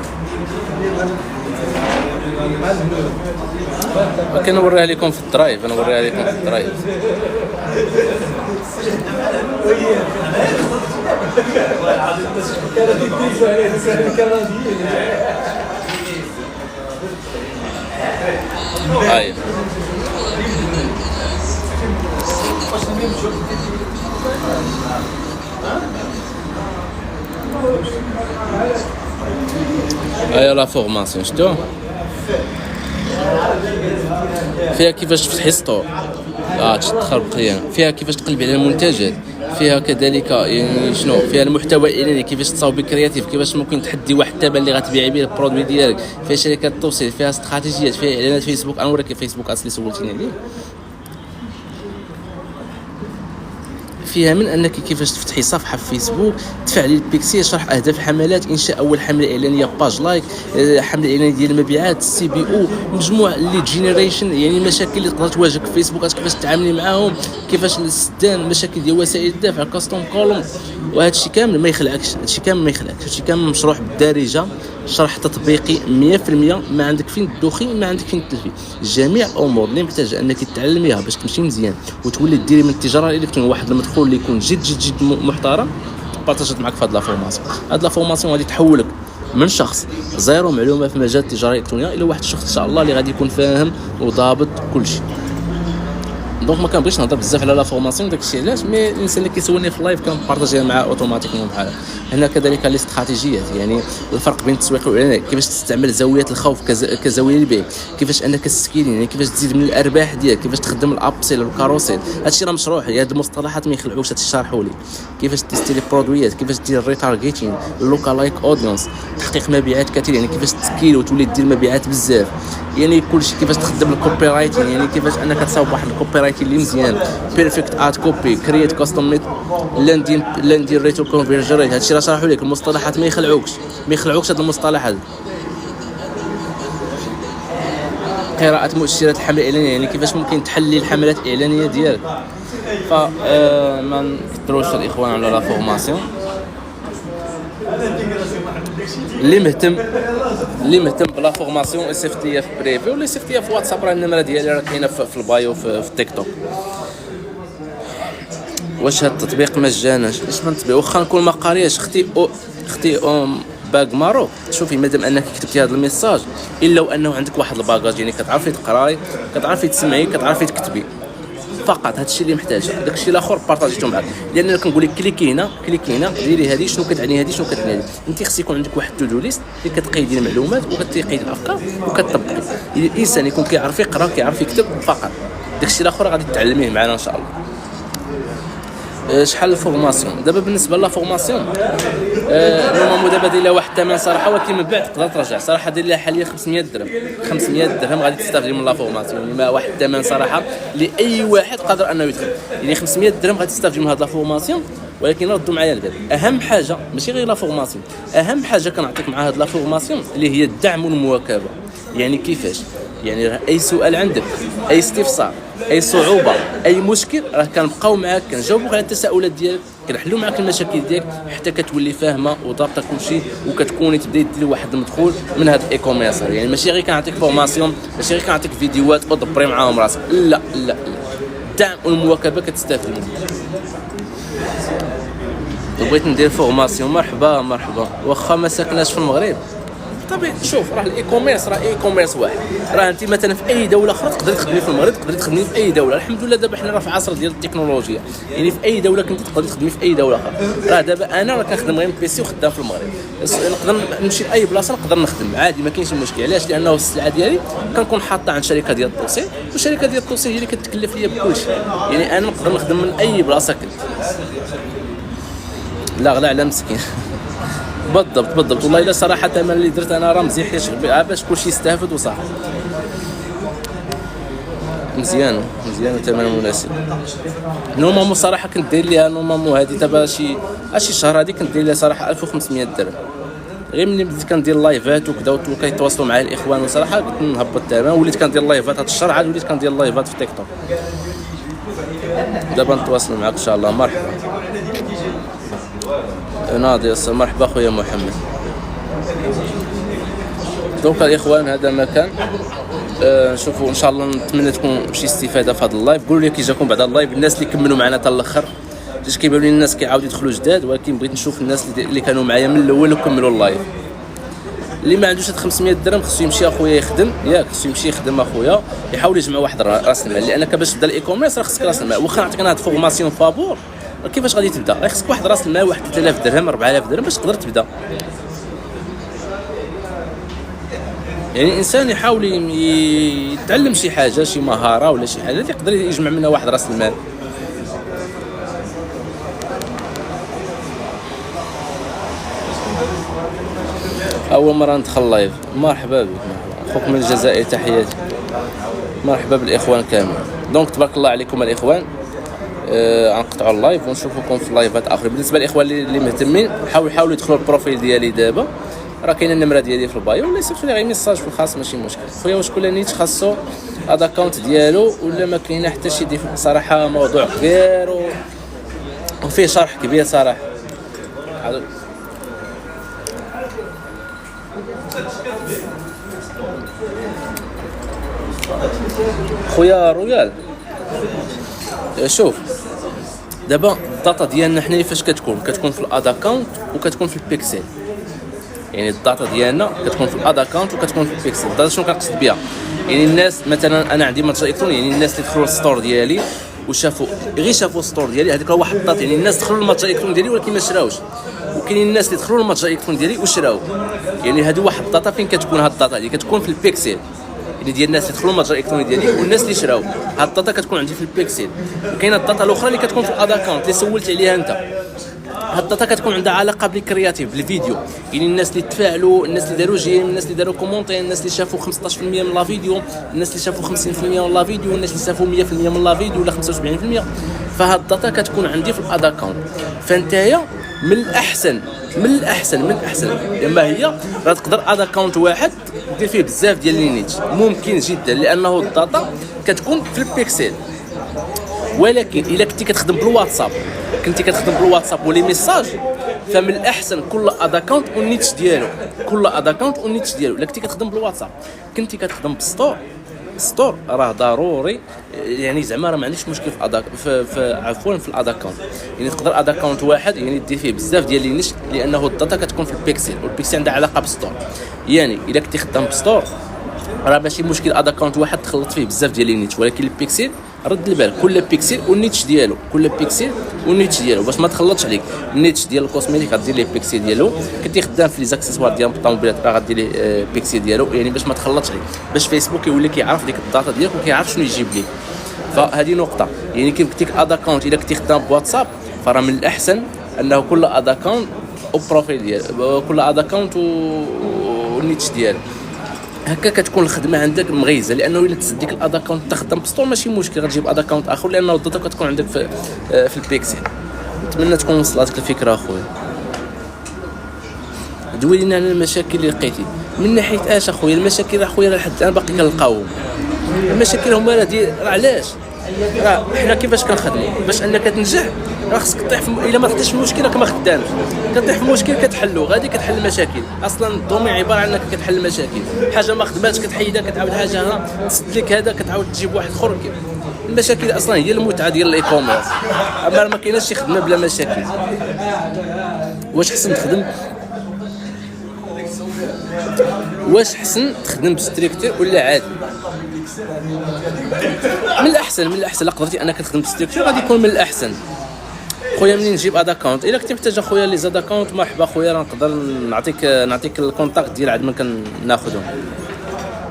ولكن نوريها لكم في الدرايف، انا نوريها لكم في الدرايف. هاي هاي لا فورماسيون شفتو فيها كيفاش تفتحي ستور، تخربقي فيها كيفاش تقلبي على المنتجات، فيها كذلك يعني شنو فيها المحتوى الاعلاني، كيفاش تصاوبي كرياتيف، كيفاش ممكن تحدي واحد الثمن اللي غتبيعي به البرودوي ديالك، فيها شركات التوصيل، فيها استراتيجيات، فيها اعلانات فيسبوك. انا نوريك فيسبوك اللي سولتيني عليه، فيها من انك كيفاش تفتحي صفحه في فيسبوك، تفعلي البيكسي، شرح اهداف الحملات، انشاء اول حمله اعلانيه، باج لايك، حمله اعلانيه ديال المبيعات، سي بي او، مجموع ليد جينيريشن، يعني المشاكل اللي تقدر تواجهك في فيسبوك كيفاش تتعاملي معاهم، كيفاش الاستدان، مشاكل ديال وسائل الدفع، كاستوم كولوم، وهذا الشيء كامل ما يخلعكش، هذا الشيء كامل ما يخلعكش، هذا الشيء كامل مشروع بالدارجه، شرح تطبيقي 100%، ما عندك فين تدوخي، ما عندك فين تلفي، جميع الامور اللي محتاجه انك تتعلميها باش تمشي مزيان وتولي ديري من التجاره الالكترونيه واحد المدخول اللي يكون جد محترم، بارطاجيت معك في هاد لا فورماسيون. هاد لا فورماسيون غادي تحولك من شخص زيرو معلومه في مجال التجاره الالكترونيه الى واحد الشخص ان شاء الله اللي غادي يكون فاهم وضابط كل شيء. دونك ما كنبغيش نهضر بزاف على لا فورماسيون، داكشي علاش مي الانسان اللي كيسولني في اللايف كنبارطاجيها معاه اوتوماتيكمون بحال هنا. كذلك لي استراتيجيات، يعني الفرق بين التسويق والاعلان، كيفاش تستعمل زاويه الخوف كزاويه للبيع، كيفاش انك تسكيلين، يعني كيفاش تزيد من الارباح ديالك، كيفاش تخدم الابسيل والكاروسيل، هادشي راه مشروع، هاد المصطلحات ما يخلعوش، هادشي شارحوا لي كيفاش تستيلي برودويات، كيفاش دير الريتارغيتين، اللوكال لايك اودينس، تحقيق مبيعات كثير، يعني كيفاش تسكيل وتولي دير مبيعات بزاف، يعني كلشي كيفاش تخدم الكوبي رايتين، يعني كيفاش انك تصاوب واحد الكوبي رايتين اللي مزيان، بيرفكت اد كوبي، كرييت كاستم ميد، لاندين ريت وكونفيرجن ريت، هادشي راه شرحوا لك، المصطلحات ما يخلعوكش هاد المصطلحات. قراءة مؤشرات الحملة الإعلانية، يعني كيفاش ممكن تحلي الحملات الإعلانية ديالك. ف ما نكثروش الاخوان على لا فورماسيون. اللي مهتم بلا فورماسيون يصيفط ليا في بريفي ولا يصيفط ليا في واتساب، راه النمره ديالي راه كاينه في البايو في التيك توك. واش هاد التطبيق مجانا؟ اش من تطبيق واخا نكون ما قارياش اختي باك مارو. شوفي مادام انك كتبتي هذا الميساج الا وانه عندك واحد الباكاج، يعني كتعرفي تقراي، كتعرفي تسمعي، كتعرفي تكتبي، فقط هذا الشيء اللي محتاجه. داكشي الاخر بارطاجيته معاك، لان انا كنقول لك كليكي هنا ديري هذه، شنو كتعني هذه، شنو كتعني هذه. انت خص يكون عندك واحد تو ليست اللي كتقيدي المعلومات وكتقيدي الافكار وكتطبقي. الانسان يكون كيعرف يقرا كيعرف يكتب فقط، داكشي الاخر غادي تتعلميه معنا ان شاء الله. شحال الفورماسيون دابا بالنسبه لا فورماسيون؟ نورمالمون دابا داير لها واحد الثمن صراحه، ولكن من بعد تقدر ترجع صراحه. داير لها حاليا 500 درهم 500 درهم غادي تستافدي من لا فورماسيون، يعني ما واحد الثمن صراحه لاي واحد قادر انه يدخل، يعني 500 درهم غادي تستافدي من هاد لا فورماسيون. ولكن ردوا معايا البال، اهم حاجه ماشي غير لا فورماسيون، اهم حاجه كنعطيك مع هاد لا فورماسيون اللي هي الدعم والمواكبه. يعني كيفاش؟ يعني اي سؤال عندك، اي استفسار، اي صعوبه، اي مشكل، راه كنبقاو معاك كنجاوبوك على التساؤلات ديالك، كنحلوا معاك المشاكل ديالك حتى كتولي فاهمه وضابطه كلشي، وكتكوني تبداي ديري واحد المدخول من هذا الاي كوميرس. يعني ماشي غير كنعطيك فورماسيون، ماشي غير كنعطيك فيديوهات ودبري معاهم راسك، لا لا، الدعم والمواكبه كتستافد منه. بغيت ندير فورماسيون، مرحبا واخا ما ساكناش في المغرب طبيعي. شوف راه الاي كوميرس راه اي كوميرس واحد، راه انت مثلا في اي دوله اخرى تقدري تخدمي في المغرب، تقدري تخدمي في اي دوله. الحمد لله دابا حنا راه في عصر ديال التكنولوجيا، يعني في اي دوله كنتي تقدري تخدمي في اي دوله اخرى. راه دابا انا راه كنخدم غير بيسي وخدام في المغرب، نقدر نمشي لاي بلاصه نقدر نخدم عادي، ما كاينش مشكل. علاش؟ لانه السلعه ديالي كنكون حاطه عند شركه ديال التوصيل، والشركه ديال التوصيل هي اللي كتكلف ليا بكلشي. يعني انا نقدر نخدم من اي بلاصه كنت، لا غلا على مسكين. بالضبط والله الا صراحه الثمن اللي درت انا راه مزيح باش كلشي يستافد وصافي. مزيان وثمن مناسب. نورمالمون صراحه كنت داير ليها نورمالمون هذه دابا شي شهر هذه كنت داير لها صراحه 1500 درهم، غير ملي بديت كندير لايفات وكذا وكيتواصلوا معايا الاخوان وصراحه كنت نهبط الثمن، وليت كندير لايفات هذا الشهر، عاد وليت كندير لايفات في تيك توك. دابا نتواصل معك ان شاء الله. مرحبا ناضي، مرحبا خويا محمد. دونك الاخوان هذا ما كان. نشوفوا ان شاء الله، نتمنى تكون شي استفاده في هذا اللايف. قولوا لي كي جاكم بعد اللايف الناس اللي كملوا معنا حتى الاخر، حيت كيبانوا لي الناس كيعاودوا يدخلوا جداد، ولكن بغيت نشوف الناس اللي كانوا معايا من الاول وكملوا اللايف. اللي ما عندوش هاد 500 درهم خصو يمشي اخويا يخدم، ياك خصو يمشي يخدم اخويا، يحاول يجمع واحد راس المال، لانك باش تبدا الاي كوميرس راه خصك راس المال. واخا نعطيك انا هاد فورماسيون فابور، كيفاش غادي تبدا؟ راه خصك واحد راس المال، واحد 3000 درهم 4000 درهم باش تقدر تبدا. يعني الانسان يحاول يتعلم شي حاجه، شي مهاره ولا شي حاجه اللي يقدر يجمع منها واحد راس المال. اول مره ندخل لايف. مرحبا بك، مرحبا اخوك من الجزائر، تحياتي. مرحبا بالاخوان كامل. دونك تبارك الله عليكم الاخوان. غنقطعوا اللايف ونشوفكم في اللايفات اخرى. بالنسبه للاخوان اللي مهتمين حاولوا يدخلوا البروفيل ديالي دابا، راه كاينه النمره ديالي في البايو، ولا يصيفط لي غير ميساج في الخاص ماشي مشكل. خويا واش كل نيت خاصو هذا اكونت ديالو ولا ما كاينه حتى شي صراحه موضوع كبير وفيه شرح كبير صراحه. خويا رويال شوف دابا الداتا ديالنا حنا فاش كتكون في الاد اكونت وكتكون في البيكسل. يعني الداتا ديالنا كتكون في الاد اكونت وكتكون في البيكسل. الداتا شنو كنقصد بها؟ يعني الناس مثلا انا عندي متجر الكتروني، يعني الناس اللي دخلوا للستور ديالي وشافوا الستور ديالي، هذيك راه واحد الداتا. يعني الناس دخلوا للمتجر الالكتروني ديالي ولكن ما شراوش، وكاينين الناس اللي دخلوا للمتجر الالكتروني ديالي وشراو. يعني هذه واحد الداتا. فين كتكون هاد الداتا هذه؟ كتكون في البيكسل، يعني ديال الناس اللي دخلوا للمتجر الالكتروني ديالي والناس اللي شراو. هاد الداتا كتكون عندي في البيكسل. وكاينه الداتا الاخرى اللي كتكون في الاد اكونت اللي سولت عليها انت. هاد الداتا كتكون عندها علاقه بالكرياتيف، بالفيديو. يعني الناس اللي تفاعلوا، الناس اللي داروا جيم، الناس اللي داروا كومونتير، الناس اللي شافوا 15% من لا فيديو، الناس اللي شافوا 50% من لا فيديو، الناس اللي شافوا 100% من لا فيديو ولا 75%. فهاد الداتا كتكون عندي في الاد اكونت. فانتايا من الاحسن لما هي راه تقدر اد اكونت واحد دير فيه بزاف ديال لي نيت، ممكن جدا، لانه الداتا كتكون في البيكسل. ولكن الا كنتي كتخدم بالواتساب ولي ميساج، فمن الاحسن كل اد اكونت والنيت ديالو، الا كنتي كتخدم بالواتساب كنتي كتخدم بالستور راه ضروري. يعني زعما راه ما عندكش مشكل في الاد اكونت. يعني تقدر اد اكونت واحد يعني دير فيه بزاف ديال لي نيت، لانه الداتا كتكون في البيكسل، والبيكسل عندها علاقه بالستور. يعني الا كنتي خدام بالستور راه ماشي مشكل اد اكونت واحد تخلط فيه بزاف ديال لي نيت، ولكن البيكسل رد البال كل بيكسل والنيت ديالو، باش ما تخلطش عليك. النيت ديال الكوسميتيك غدير ليه البيكسل ديالو، كنتي خدام في لي زاكسيسوار ديال الطوموبيلات راه غدير ليه البيكسل ديالو. يعني باش ما تخلطش عليك، باش فيسبوك يولي كيعرف ديك الداتا ديالك وكيعرف شنو يجيب ليك. فهذه نقطه. يعني كيف قلت لك اد اكونت الا كنتي خدام بواتساب فراه من الاحسن انه كل اد اكونت وبروفيل ديال كل اد اكونت والنيت ديالو، هكا كتكون الخدمه عندك مغيزه. لانه الا تسد ديك الاد اكونت تخدم بستور ماشي مشكل، غتجيب اد اكونت اخر، لانه الداتا كتكون عندك في البيكسل. نتمنى تكون وصلتك الفكره اخويا. دوي لنا على المشاكل اللي لقيتي من ناحيه اش اخويا. المشاكل اخويا لحد الان باقي كنلقاوهم. المشاكل هما راه علاش راه حنا كيفاش كنخدموا باش انك تنجح. راه خصك تطيح الا ما طحتيش في المشكل راك ما خدامش. كطيح في المشكل كتحلو، غادي كتحل المشاكل. اصلا الدومين عباره عن انك كتحل المشاكل. حاجه ما خدماتش كتحيدها، كتعاود حاجه تسد لك هذا، كتعاود تجيب واحد اخر. المشاكل اصلا هي المتعه ديال الاي كوميرس. اما ما كايناش شي خدمه بلا مشاكل. واش حسن تخدم بستريكتور ولا عادي؟ من الاحسن لا قدرتي انك تخدم بستريكتور غادي يكون من الاحسن. خويا منين نجيب اد اكونت؟ الا كنتي محتاج اخويا لي زاد اكونت مرحبا خويا، راه نقدر نعطيك الكونتاكت ديال عاد من كناخذهم.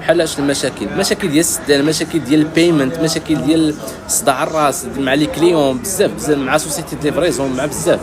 بحال اش المشاكل ديال السدان، مشاكل ديال البيمنت، مشاكل ديال صداع الراس مع لي كليون، بزاف مع سوسيتي ديليفريزون، مع بزاف.